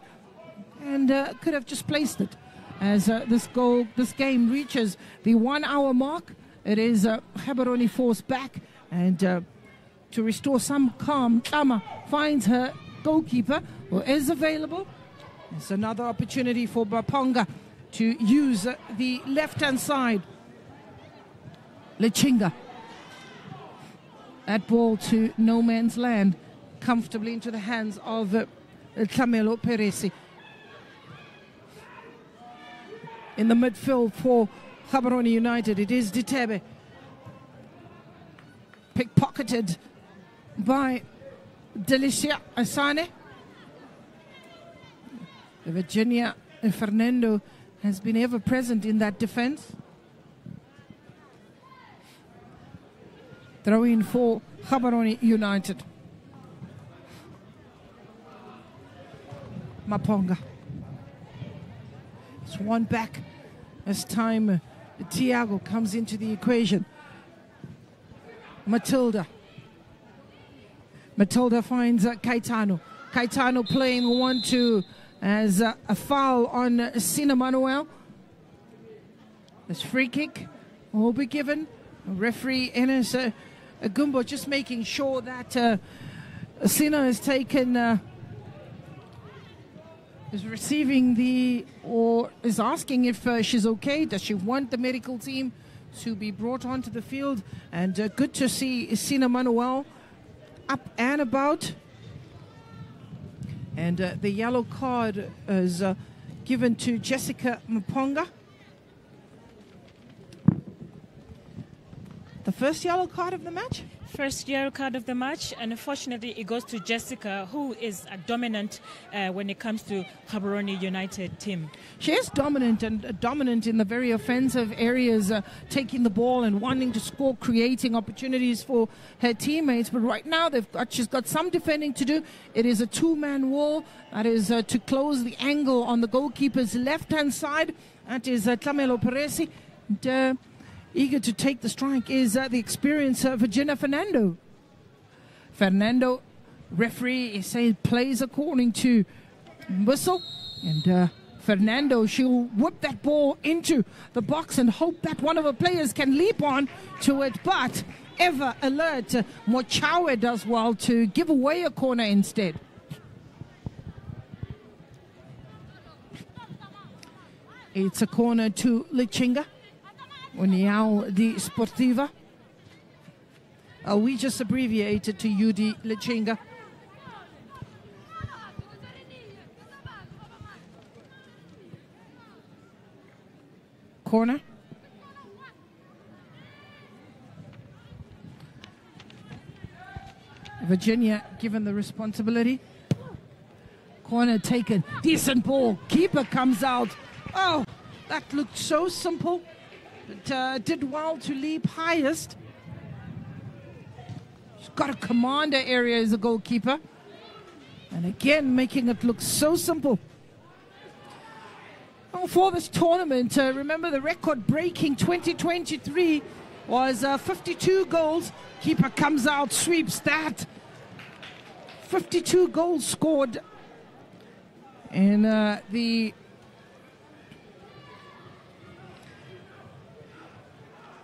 and could have just placed it. As this game reaches the 1 hour mark, it is Gaborone forced back, and to restore some calm, Tama finds her goalkeeper who is available. It's another opportunity for Maponga to use the left-hand side. Lichinga. That ball to no man's land, comfortably into the hands of Tlamelo Peresi. In the midfield for Gaborone United, it is Ditebe. Pickpocketed by Delicia Asane. Virginia Fernando has been ever present in that defense. Throw in for Gaborone United. Maponga. It's one back as time Thiago comes into the equation. Matilda finds Caetano. Caetano playing 1-2 as a foul on Sina Manuel. This free kick will be given. Referee Enes Gumbo just making sure that Sina is taken, is receiving or is asking if she's okay. Does she want the medical team to be brought onto the field? And good to see Sina Manuel up and about. And the yellow card is given to Jessica Maponga. The first yellow card of the match? First yellow card of the match, and unfortunately it goes to Jessica, who is a dominant when it comes to Gaborone United team. She is dominant in the very offensive areas, taking the ball and wanting to score, creating opportunities for her teammates. But right now she's got some defending to do. It is a two-man wall. That is to close the angle on the goalkeeper's left-hand side. That is Tlamelo Peresi. And, eager to take the strike is the experienced Virginia Fernando. Fernando, referee, says plays according to whistle. And Fernando, she'll whip that ball into the box and hope that one of her players can leap on to it. But ever alert, Mochawe does well to give away a corner instead. It's a corner to Lichinga. União Desportiva. We just abbreviated to UD Lichinga. Corner. Virginia given the responsibility. Corner taken. Decent ball. Keeper comes out. Oh, that looked so simple. But did well to leap highest. She's got a commander area as a goalkeeper. And again, making it look so simple. Well, for this tournament, remember the record-breaking 2023 was 52 goals. Keeper comes out, sweeps that. 52 goals scored in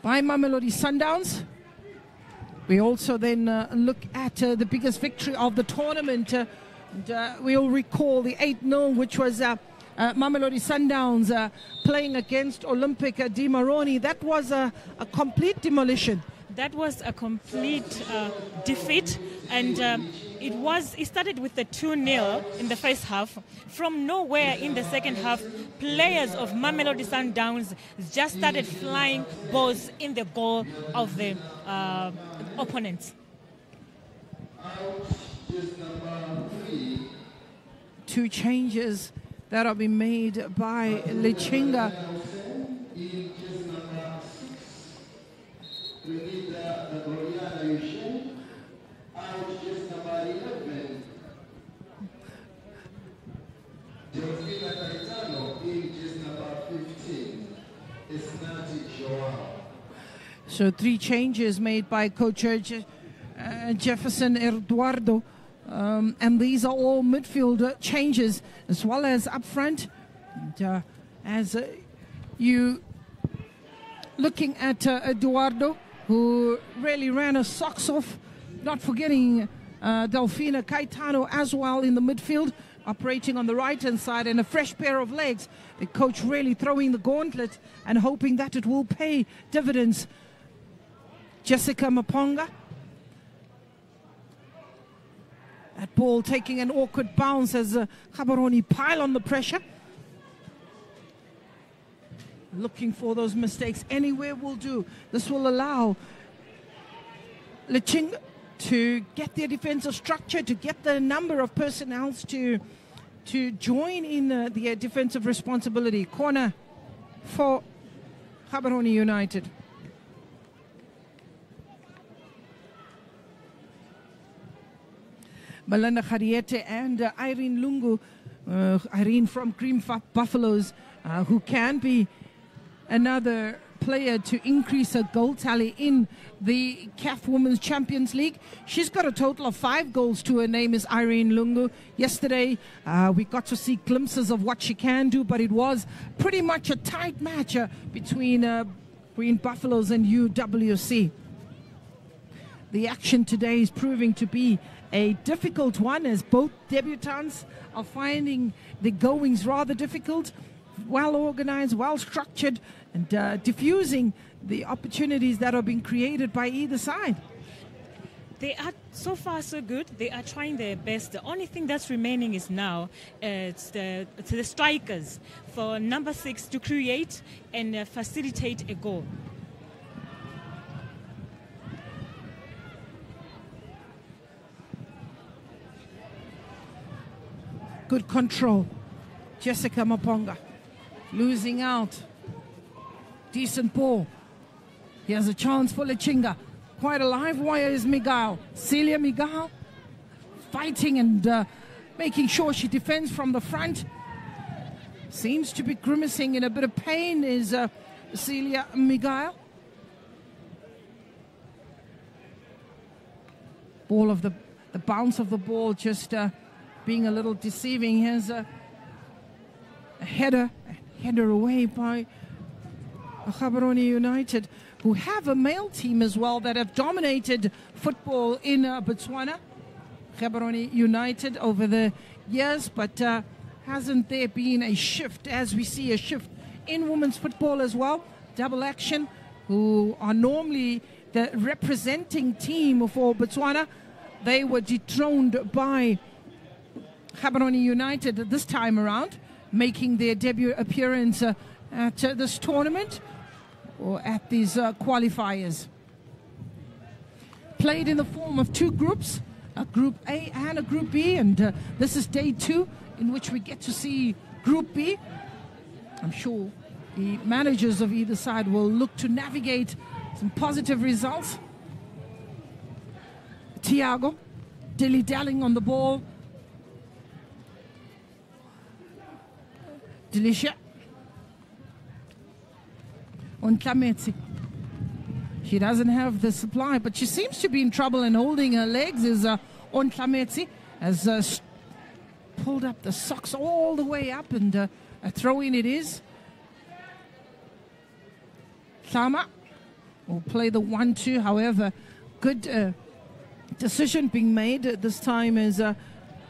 by Mamelodi Sundowns. We also then look at the biggest victory of the tournament. And we'll recall the 8-0, which was Mamelodi Sundowns playing against Olympic di Maroni. That was a complete demolition. That was a complete defeat, and it started with the 2-0 in the first half. From nowhere in the second half, players of Mamelodi Sundowns just started flying balls in the goal of the opponents. Two changes that are being made by Lichinga. So 3 changes made by coach Jefferson Eduardo. And these are all midfield changes as well as up front. And, as you looking at Eduardo, who really ran her socks off, not forgetting Delfina Caetano as well in the midfield, operating on the right-hand side, and a fresh pair of legs. The coach really throwing the gauntlet and hoping that it will pay dividends. Jessica Maponga. That ball taking an awkward bounce as Gaborone pile on the pressure. Looking for those mistakes. Anywhere will do. This will allow Lichinga to get their defensive structure, to get the number of personnel to join in the defensive responsibility. Corner for Gaborone United. Melinda Khariete and Irene Lungu, Irene from Cream Buffaloes, who can be another player to increase her goal tally in the CAF Women's Champions League. She's got a total of 5 goals to her name, is Irene Lungu. Yesterday, we got to see glimpses of what she can do, but it was pretty much a tight match between Green Buffaloes and UWC. The action today is proving to be a difficult one, as both debutants are finding the goings rather difficult, well organized, well structured, and diffusing the opportunities that are being created by either side. They are so far so good. They are trying their best. The only thing that's remaining is now it's the strikers for number 6 to create and facilitate a goal. Good control. Jessica Maponga losing out. Decent ball. Here's a chance for Lichinga. Quite a live wire is Miguel. Celia Miguel fighting and making sure she defends from the front. Seems to be grimacing in a bit of pain is Celia Miguel. Ball of the bounce of the ball just being a little deceiving. Here's a header away by Gaborone United, who have a male team as well that have dominated football in Botswana. Gaborone United over the years, but hasn't there been a shift, as we see a shift in women's football as well? Double Action, who are normally the representing team for Botswana, they were dethroned by Gaborone United this time around, making their debut appearance at this tournament or at these qualifiers. Played in the form of 2 groups, a Group A and a Group B, and this is day 2 in which we get to see Group B. I'm sure the managers of either side will look to navigate some positive results. Tiago dilly-dallying on the ball. Delicia on Tlametsi. She doesn't have the supply, but she seems to be in trouble, and holding her legs is on Tlametsi, has pulled up the socks all the way up, and a throw-in it is. Sama will play the 1-2, however, good decision being made this time is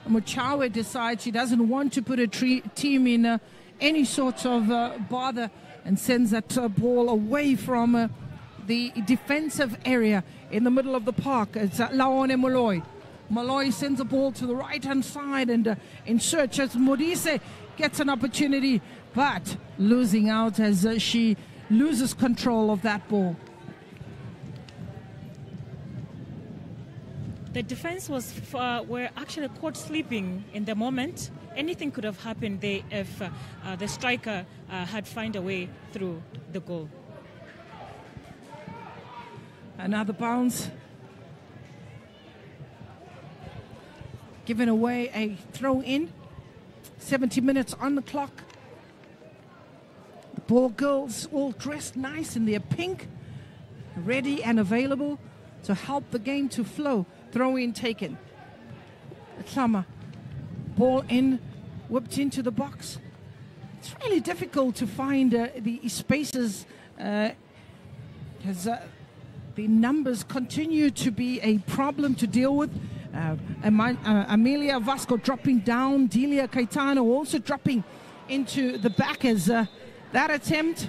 Muchawe decides she doesn't want to put a team in any sort of bother and sends that ball away from the defensive area in the middle of the park. It's Laone Molloy. Molloy sends a ball to the right-hand side and in search as Modise gets an opportunity, but losing out as she loses control of that ball. The defense were actually caught sleeping in the moment. Anything could have happened there if the striker had found a way through the goal. Another bounce. Giving away a throw in. 70 minutes on the clock. The ball girls all dressed nice in their pink, ready and available to help the game to flow. Throw in taken. Tlama. Ball in, whipped into the box. It's really difficult to find the spaces as the numbers continue to be a problem to deal with. Amelia Vasco dropping down. Delia Caetano also dropping into the back as that attempt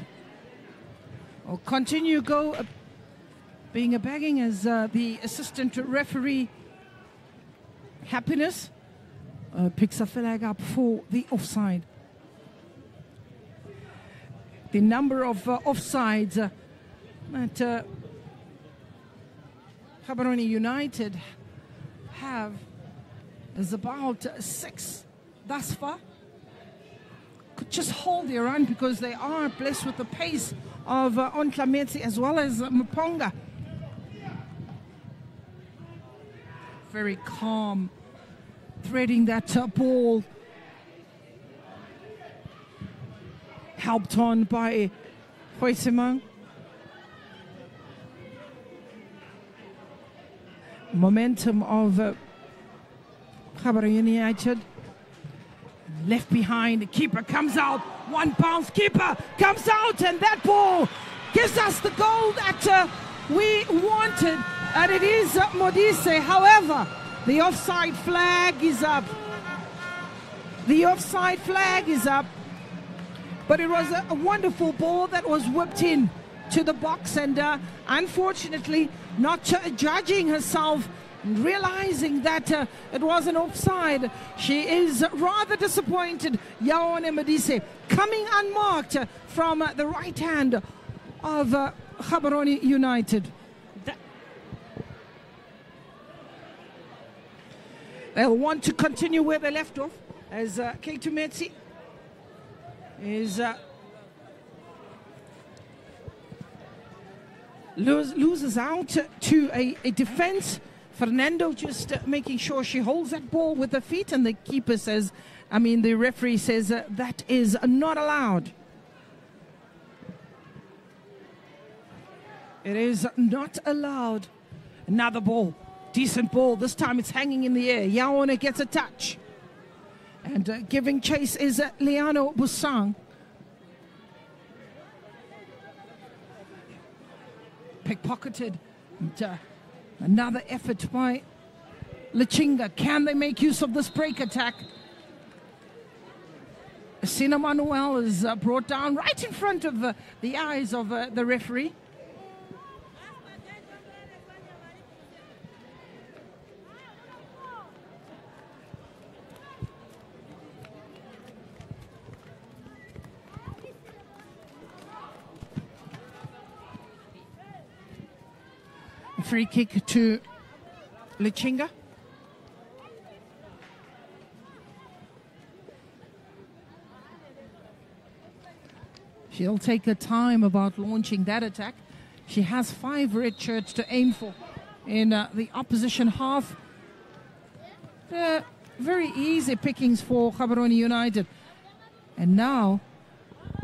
will continue being a bagging as the assistant referee Happiness picks a flag up for the offside. The number of offsides that Gaborone United have is about 6 thus far. Could just hold their run because they are blessed with the pace of Ontlametsi as well as Mponga. Very calm, threading that ball. Helped on by Hoisemang. Momentum of Gaborone United. Left behind, the keeper comes out. One bounce, keeper comes out, and that ball gives us the goal that we wanted. And it is Modise. However, the offside flag is up. The offside flag is up. But it was a wonderful ball that was whipped in to the box, and unfortunately not judging herself, realizing that it was an offside. She is rather disappointed. Yaone Modise coming unmarked from the right hand of Gaborone United. They'll want to continue where they left off as Keitumetsi is loses out to a defense. Fernando just making sure she holds that ball with her feet, and the keeper says, the referee says that is not allowed. It is not allowed. Another ball. Decent ball. This time it's hanging in the air. Yaone gets a touch. And giving chase is Liano Busang. Pickpocketed. And, another effort by Lichinga. Can they make use of this break attack? Sina Manuel is brought down right in front of the eyes of the referee. Free kick to Lichinga. She'll take her time about launching that attack. She has 5 red shirts to aim for in the opposition half. Very easy pickings for Gaborone United. And now,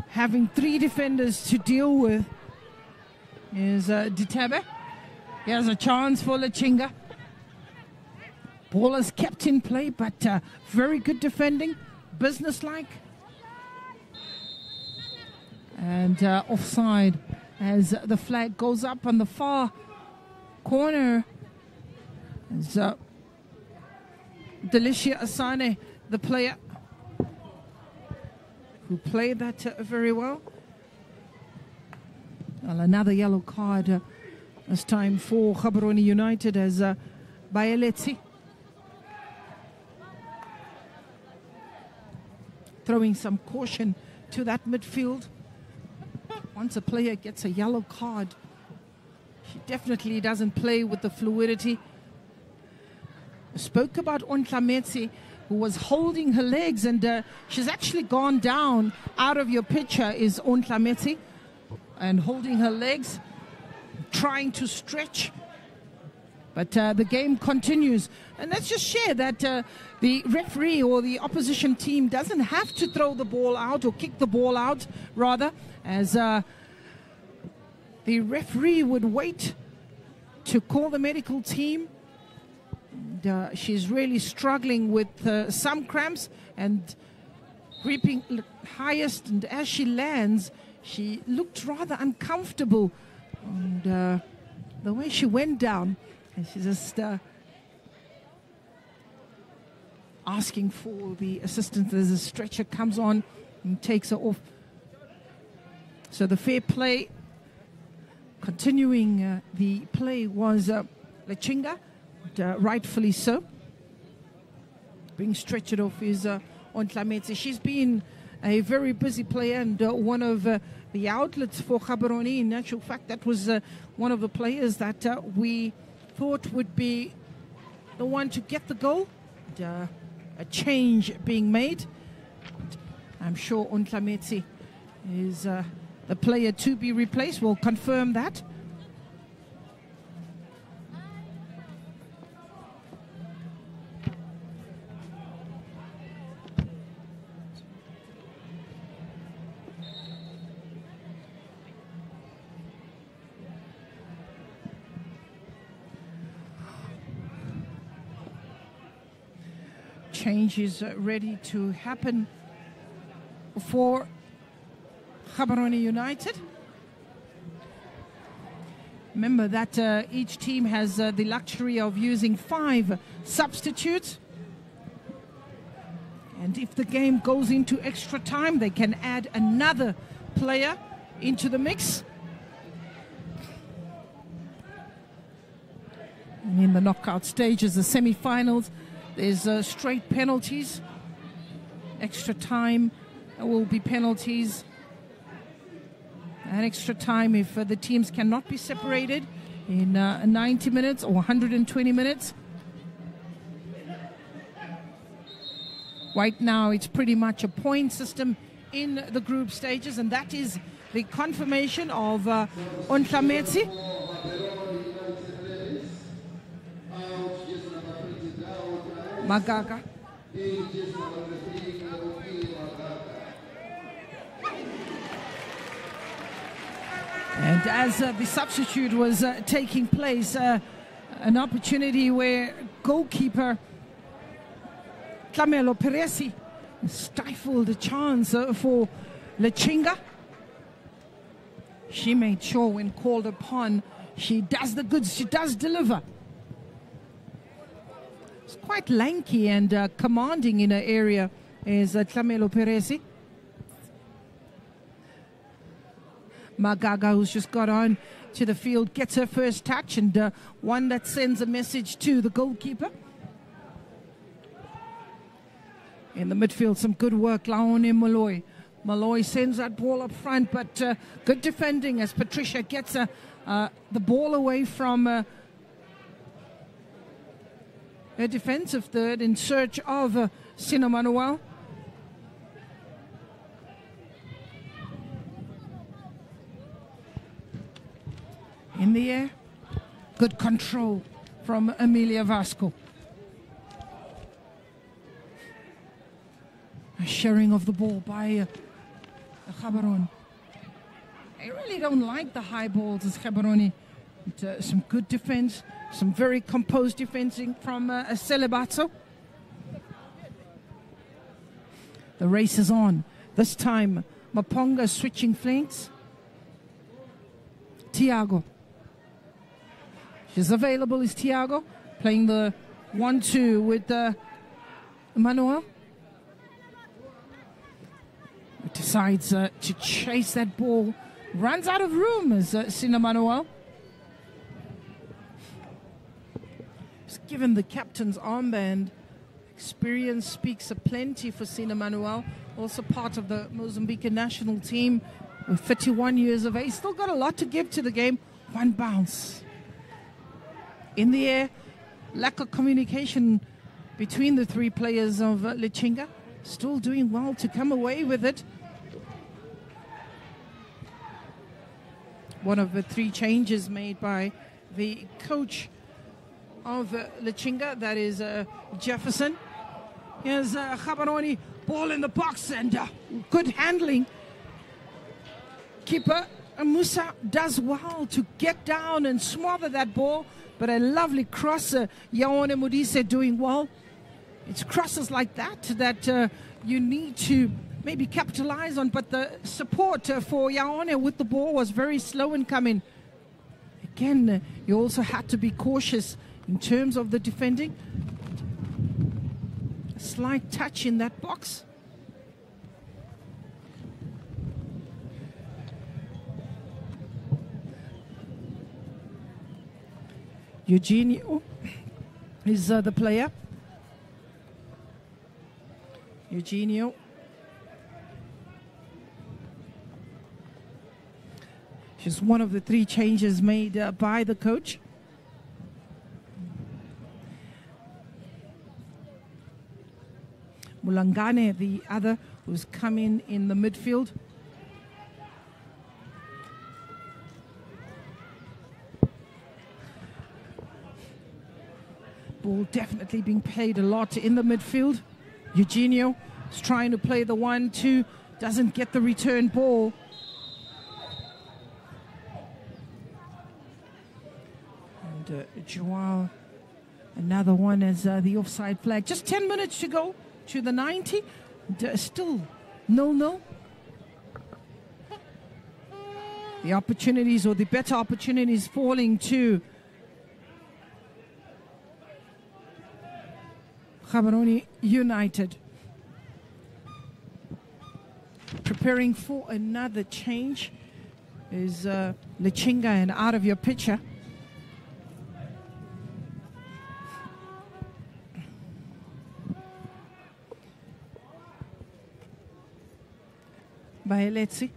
having 3 defenders to deal with is Ditebe. Here's a chance for Lichinga. Ball is kept in play, but very good defending, businesslike. And offside as the flag goes up on the far corner. As Delicia Asane, the player who played that very well. Well, another yellow card this time for Gaborone United as Bayeletsi throwing some caution to that midfield. Once a player gets a yellow card, she definitely doesn't play with the fluidity. I spoke about Ontlametsi, who was holding her legs, and she's actually gone down. Out of your picture is Ontlametsi, and holding her legs, trying to stretch. But the game continues. And let's just share that the referee or the opposition team doesn't have to throw the ball out or kick the ball out, rather, as the referee would wait to call the medical team. And, she's really struggling with some cramps and creeping highest. And as she lands, she looked rather uncomfortable. And the way she went down, and she's just asking for the assistance as a stretcher comes on and takes her off. So the fair play, continuing the play, was Lichinga, rightfully so. Being stretched off is Ontlametsi. She's been a very busy player and one of the outlets for Gaborone. In actual fact, that was one of the players that we thought would be the one to get the goal. And, a change being made. I'm sure Ontlametsi is the player to be replaced. We'll confirm that. Change is ready to happen for Gaborone United. Remember that each team has the luxury of using 5 substitutes. And if the game goes into extra time, they can add another player into the mix. And in the knockout stages, the semi-finals, there's straight penalties, extra time, there will be penalties, and extra time if the teams cannot be separated in 90 minutes or 120 minutes. Right now it's pretty much a point system in the group stages, and that is the confirmation of Ontlametsi. Magaga. And as the substitute was taking place, an opportunity where goalkeeper Tlamelo Peresi stifled a chance for Lichinga. She made sure when called upon, she does the goods, she does deliver. It's quite lanky and commanding in an area is Tlamelo Peresi. Magaga, who's just got on to the field, gets her first touch, and one that sends a message to the goalkeeper. In the midfield, some good work, Laone Malloy. Malloy sends that ball up front, but good defending as Patricia gets the ball away from her defensive third in search of Sino Manuel. In the air, good control from Emilia Vasco. A sharing of the ball by Gaborone. I really don't like the high balls as Gaborone. Some good defense, some very composed defending from Celebato. The race is on. This time, Maponga switching flanks. Tiago. She's available, is Tiago, playing the 1-2 with Manuel decides to chase that ball, runs out of room as Sina Manuel. He's given the captain's armband. Experience speaks plenty for Sina Manuel, also part of the Mozambican national team with 31 years of age. Still got a lot to give to the game. One bounce. In the air, lack of communication between the three players of Lichinga. Still doing well to come away with it. One of the three changes made by the coach of Lichinga, that is Jefferson. Here's Gaborone, ball in the box, and good handling. Keeper Musa does well to get down and smother that ball, but a lovely cross. Yaone Modise doing well. It's crosses like that you need to maybe capitalize on, but the support for Yaone with the ball was very slow in coming. Again, you also had to be cautious in terms of the defending. A slight touch in that box. Eugenio is the player. Eugenio. She's one of the three changes made by the coach. Mulangane, the other, who's coming in the midfield. Ball definitely being played a lot in the midfield. Eugenio is trying to play the 1-2, doesn't get the return ball. And Joao, another one as the offside flag. Just 10 minutes to go to the 90. Still 0-0. The opportunities, or the better opportunities, falling to Gaborone United. Preparing for another change is Lichinga, and out of your picture. Baeletsi.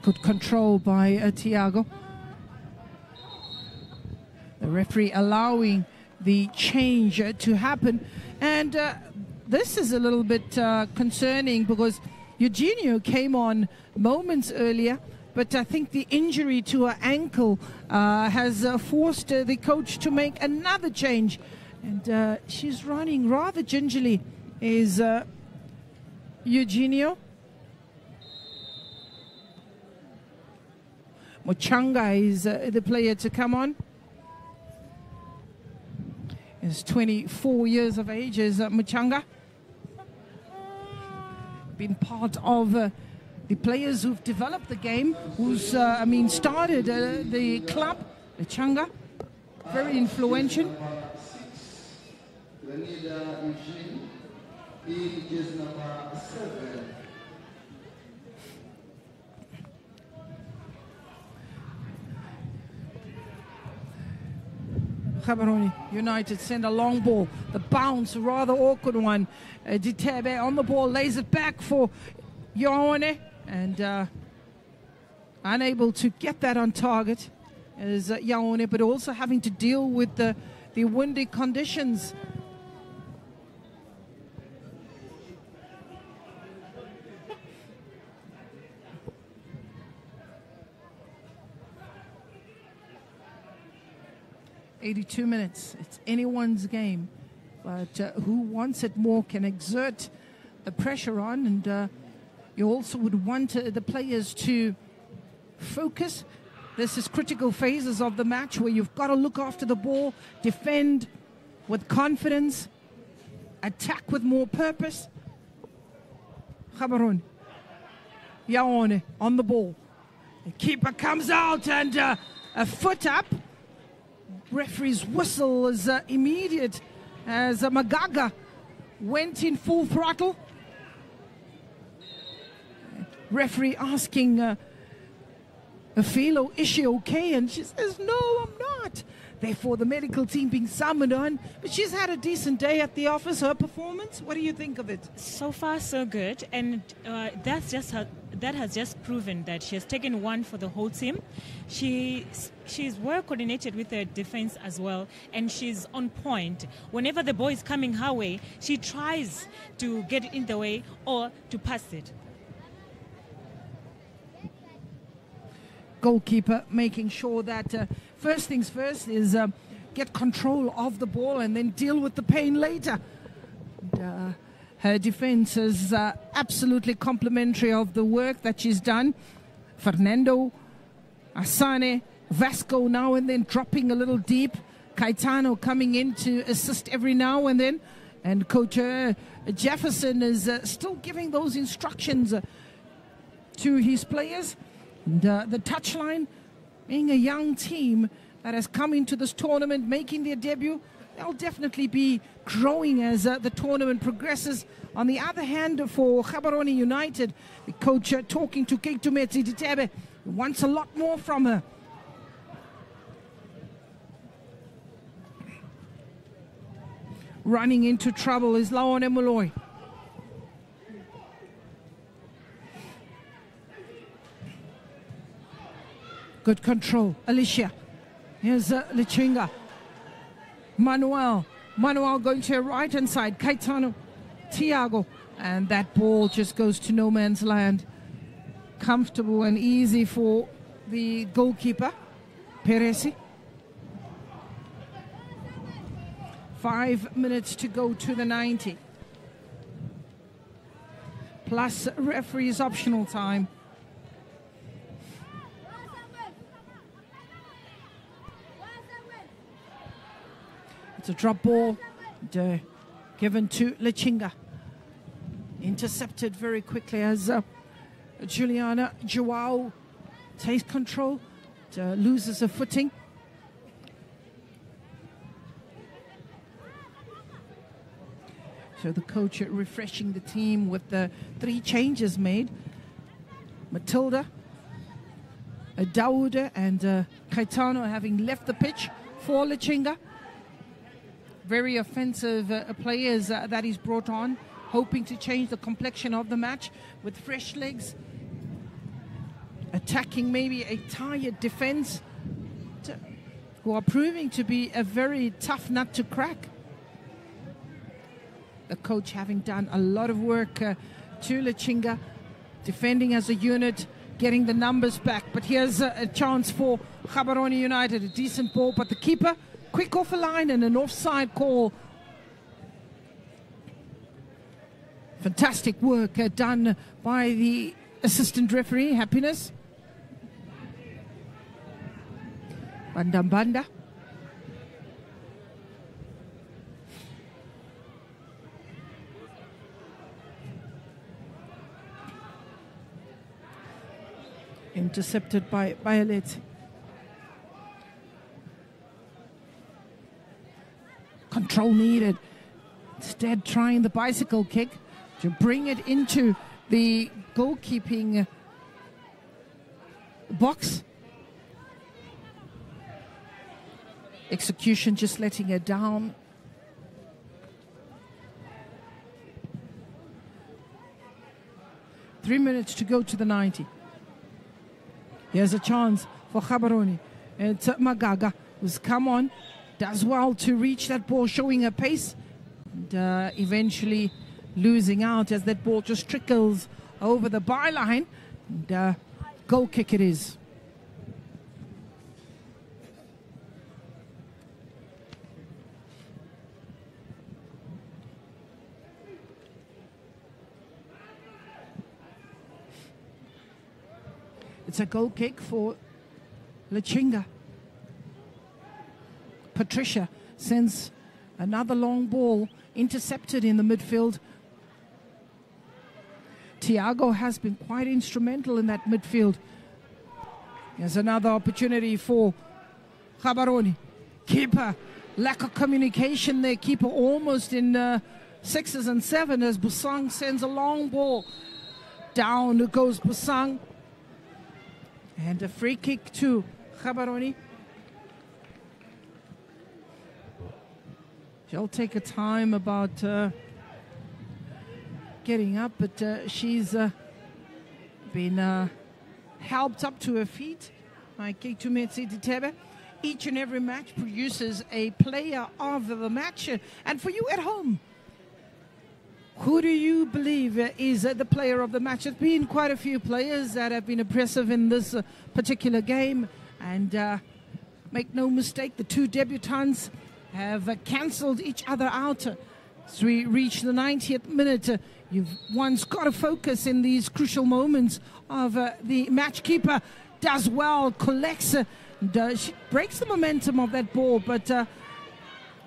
Good control by Thiago. The referee allowing the change to happen. And this is a little bit concerning because Eugenio came on moments earlier, but I think the injury to her ankle has forced the coach to make another change. And she's running rather gingerly, is Eugenio. Mochanga is the player to come on. Is 24 years of age, is Mochanga. Been part of the players who've developed the game, who's, started the club, Mochanga. Very influential. Gaborone United send a long ball. The bounce, a rather awkward one. Ditebe on the ball, lays it back for Yaone, and unable to get that on target is Yaone, but also having to deal with the windy conditions. "82 minutes, it's anyone's game, but who wants it more can exert the pressure on, and you also would want the players to focus. This is critical phases of the match where you've got to look after the ball, defend with confidence, attack with more purpose. Gaborone, Yaone on the ball. The keeper comes out, and a foot up. referee's whistle is immediate as Magaga went in full throttle. Referee asking Afilo, is she okay? And she says, no, I'm not. Therefore, the medical team being summoned on. But she's had a decent day at the office. Her performance, what do you think of it? So far, so good. And that has just proven that she has taken one for the whole team. She's well coordinated with her defense as well. And she's on point. Whenever the ball is coming her way, she tries to get it in the way or to pass it. Goalkeeper making sure that first things first is get control of the ball and then deal with the pain later. And, her defense is absolutely complimentary of the work that she's done. Fernando, Asane, Vasco now and then dropping a little deep. Caetano coming in to assist every now and then. And Coach Jefferson is still giving those instructions to his players. And the touchline, being a young team that has come into this tournament, making their debut, they'll definitely be growing as the tournament progresses. On the other hand, for Gaborone United, the coach talking to Keitumetsi Ditebe, wants a lot more from her. Running into trouble is Laone Moloi. Good control, Alicia. Here's Lichinga. Manuel going to her right-hand side. Caetano, Tiago. And that ball just goes to no man's land. Comfortable and easy for the goalkeeper, Peresi. 5 minutes to go to the 90. Plus referee's optional time. It's a drop ball given to Lichinga. Intercepted very quickly as Juliana Joao takes control, loses her footing. So the coach refreshing the team with the 3 changes made. Matilda, Dauda and Caetano having left the pitch for Lichinga. Very offensive players that he's brought on, hoping to change the complexion of the match with fresh legs, attacking maybe a tired defense, who are proving to be a very tough nut to crack. The coach having done a lot of work to Lichinga, defending as a unit, getting the numbers back. But here's a chance for Gaborone United, a decent ball, but the keeper quick off a line and an offside call. Fantastic work done by the assistant referee, Happiness. Banda. Intercepted by Violet. Control needed. Instead, trying the bicycle kick to bring it into the goalkeeping box. Execution just letting her down. Three minutes to go to the 90. Here's a chance for Gaborone. It's Magaga who's come on. Does well to reach that ball, showing her pace. And eventually losing out as that ball just trickles over the byline. And goal kick it is. It's a goal kick for Lichinga. Patricia sends another long ball, intercepted in the midfield. Tiago has been quite instrumental in that midfield. There's another opportunity for Gaborone. keeper. Lack of communication there. Keeper almost in 6s and 7s as Busang sends a long ball. Down goes Busang. And a free kick to Gaborone. She'll take a time about getting up, but she's been helped up to her feet by Keitumetsi Titebe. Each and every match produces a player of the match. And for you at home, who do you believe is the player of the match? There's been quite a few players that have been impressive in this particular game. And make no mistake, the two debutants have cancelled each other out. As we reach the 90th minute, you've once got to focus in these crucial moments of the match keeper. Does well, collects, she breaks the momentum of that ball, but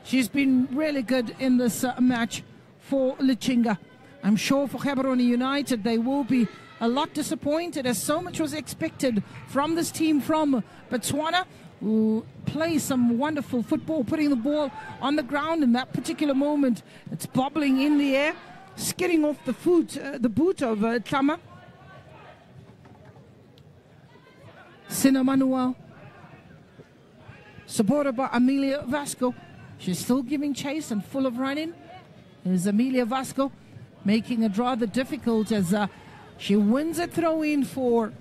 she's been really good in this match for Lichinga. I'm sure for Gaborone United, they will be a lot disappointed as so much was expected from this team from Botswana, who play some wonderful football, putting the ball on the ground in that particular moment. It's bobbling in the air, skidding off the boot of Tama. Sina Manuel, supported by Amelia Vasco. She's still giving chase and full of running. There's Amelia Vasco making it rather difficult as she wins a throw-in for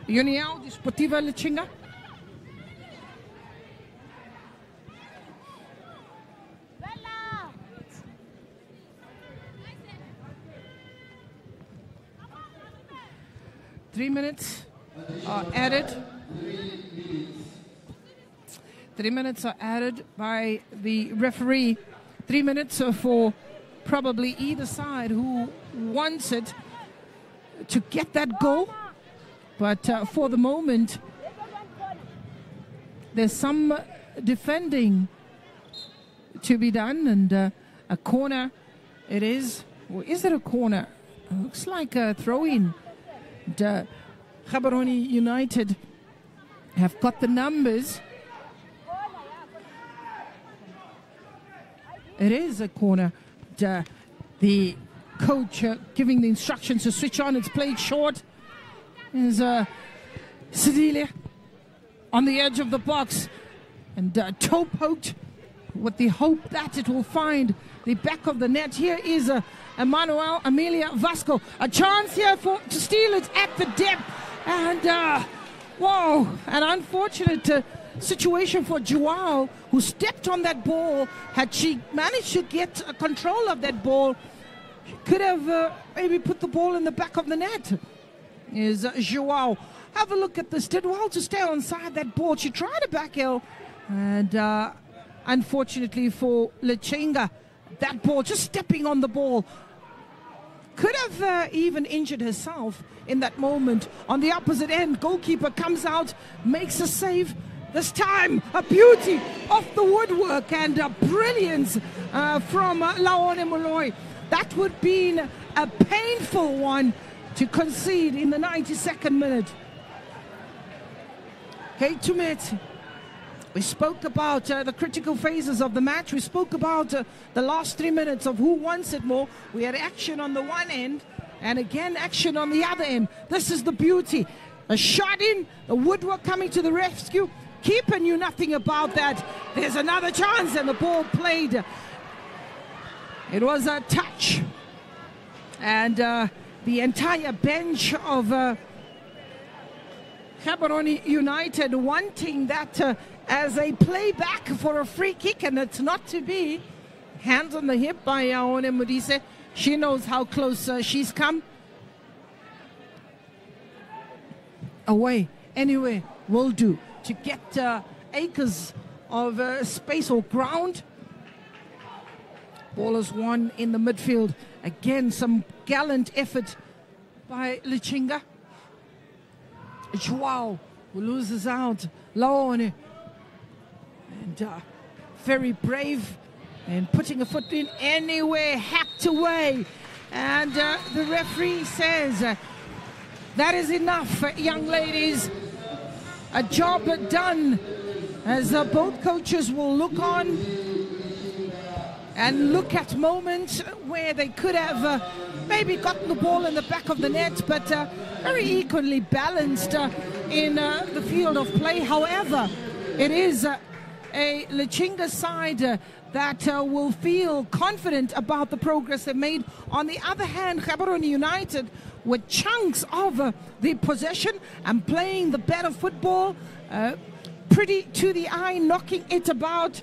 União Desportiva Lichinga. Three minutes are added. 3 minutes are added by the referee. 3 minutes for probably either side who wants it to get that goal. But for the moment, there's some defending to be done. And a corner it is. Or is it a corner? It looks like a throw-in. Gaborone United have got the numbers. It is a corner. The coach giving the instructions to switch on. It's played short. There's Sidile on the edge of the box and toe poked with the hope that it will find the back of the net. Here is Emmanuel Amelia Vasco. A chance here to steal it at the depth. And, whoa, an unfortunate situation for Joao, who stepped on that ball. Had she managed to get control of that ball, she could have maybe put the ball in the back of the net. Is Joao. Have a look at this. Did well to stay onside that ball. She tried a back heel. And unfortunately for Lichinga, that ball, just stepping on the ball, could have even injured herself in that moment. On the opposite end, goalkeeper comes out, makes a save. This time, a beauty off the woodwork and a brilliance from Laone Moloi. That would have been a painful one to concede in the 92nd minute. Keitumetsi. We spoke about the critical phases of the match. We spoke about the last 3 minutes of who wants it more. We had action on the one end and again action on the other end. This is the beauty. A shot in, the woodwork coming to the rescue. Keeper knew nothing about that. There's another chance and the ball played. It was a touch. And the entire bench of Gaborone United wanting that as a playback for a free kick, and it's not to be. Hands on the hip by Yaone Modise. She knows how close she's come. Away, anyway, will do to get acres of space or ground. Ball is won in the midfield. Again, some gallant effort by Lichinga. Joao, who loses out. Laone. And very brave and putting a foot in anywhere, hacked away. And the referee says, that is enough, young ladies. A job done as both coaches will look on and look at moments where they could have maybe gotten the ball in the back of the net, but very equally balanced in the field of play. However, it is a Lichinga side that will feel confident about the progress they made. On the other hand, Gaborone United, with chunks of the possession and playing the better football, pretty to the eye, knocking it about,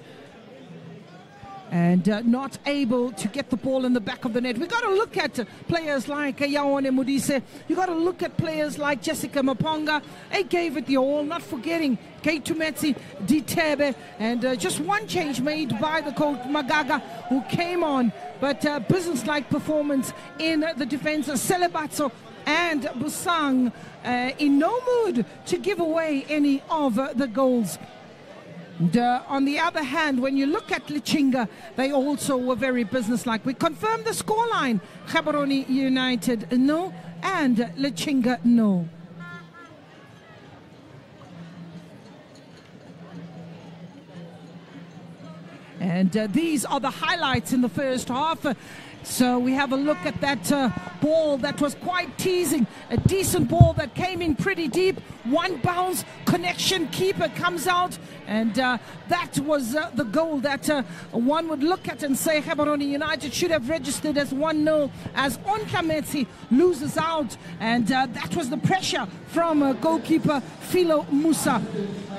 and not able to get the ball in the back of the net. We've got to look at players like Gaborone Modise. You've got to look at players like Jessica Maponga. They gave it the all, not forgetting Keitumetsi Ditebe, and just one change made by the coach Magaga, who came on. But business-like performance in the defense. Selebatso and Busang in no mood to give away any of the goals. And, on the other hand, when you look at Lichinga, they also were very businesslike. We confirmed the scoreline. Gaborone United, no, and Lichinga, no. And these are the highlights in the first half. So we have a look at that ball that was quite teasing. A decent ball that came in pretty deep. One bounce, connection, keeper comes out. And that was the goal that one would look at and say Gaborone United should have registered as 1-0 as Ontlametsi loses out. And that was the pressure from goalkeeper Philo Musa.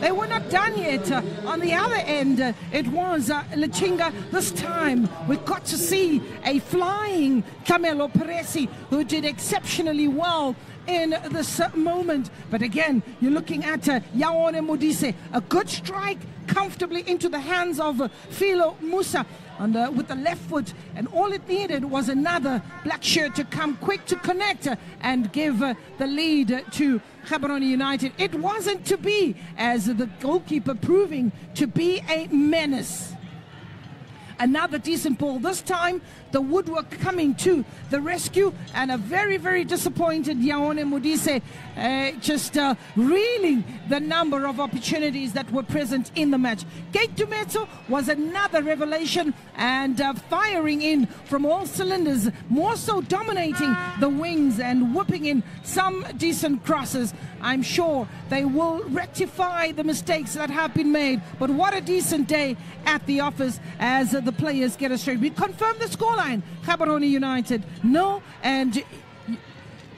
They were not done yet. On the other end, it was Lichinga. This time we got to see a flying Camelo Peresi, who did exceptionally well in this moment. But again, you're looking at Gaborone Modise, a good strike comfortably into the hands of Philo Musa with the left foot, and all it needed was another black shirt to come quick to connect and give the lead to Gaborone United. It wasn't to be, as the goalkeeper proving to be a menace. Another decent ball. This time, the woodwork coming to the rescue, and a very, very disappointed Gaborone Modise just reeling the number of opportunities that were present in the match. Keitumetsi was another revelation, and firing in from all cylinders, more so dominating the wings and whipping in some decent crosses. I'm sure they will rectify the mistakes that have been made. But what a decent day at the office as the players get us straight. We confirm the scoreline. Gaborone United, no, and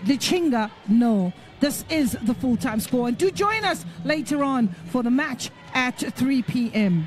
Lichinga, no. This is the full-time score. And do join us later on for the match at 3 p.m.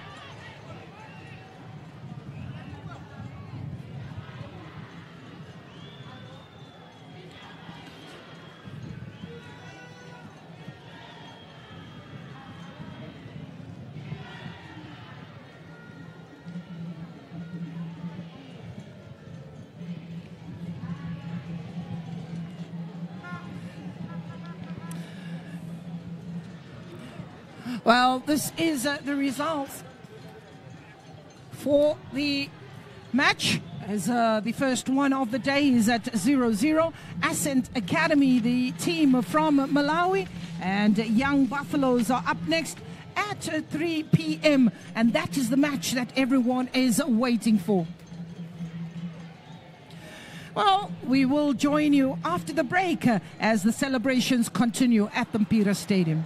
Well, this is the results for the match, as the first one of the day is at 0-0. Ascent Academy, the team from Malawi, and Young Buffaloes are up next at 3 p.m. And that is the match that everyone is waiting for. Well, we will join you after the break as the celebrations continue at the Mpira Stadium.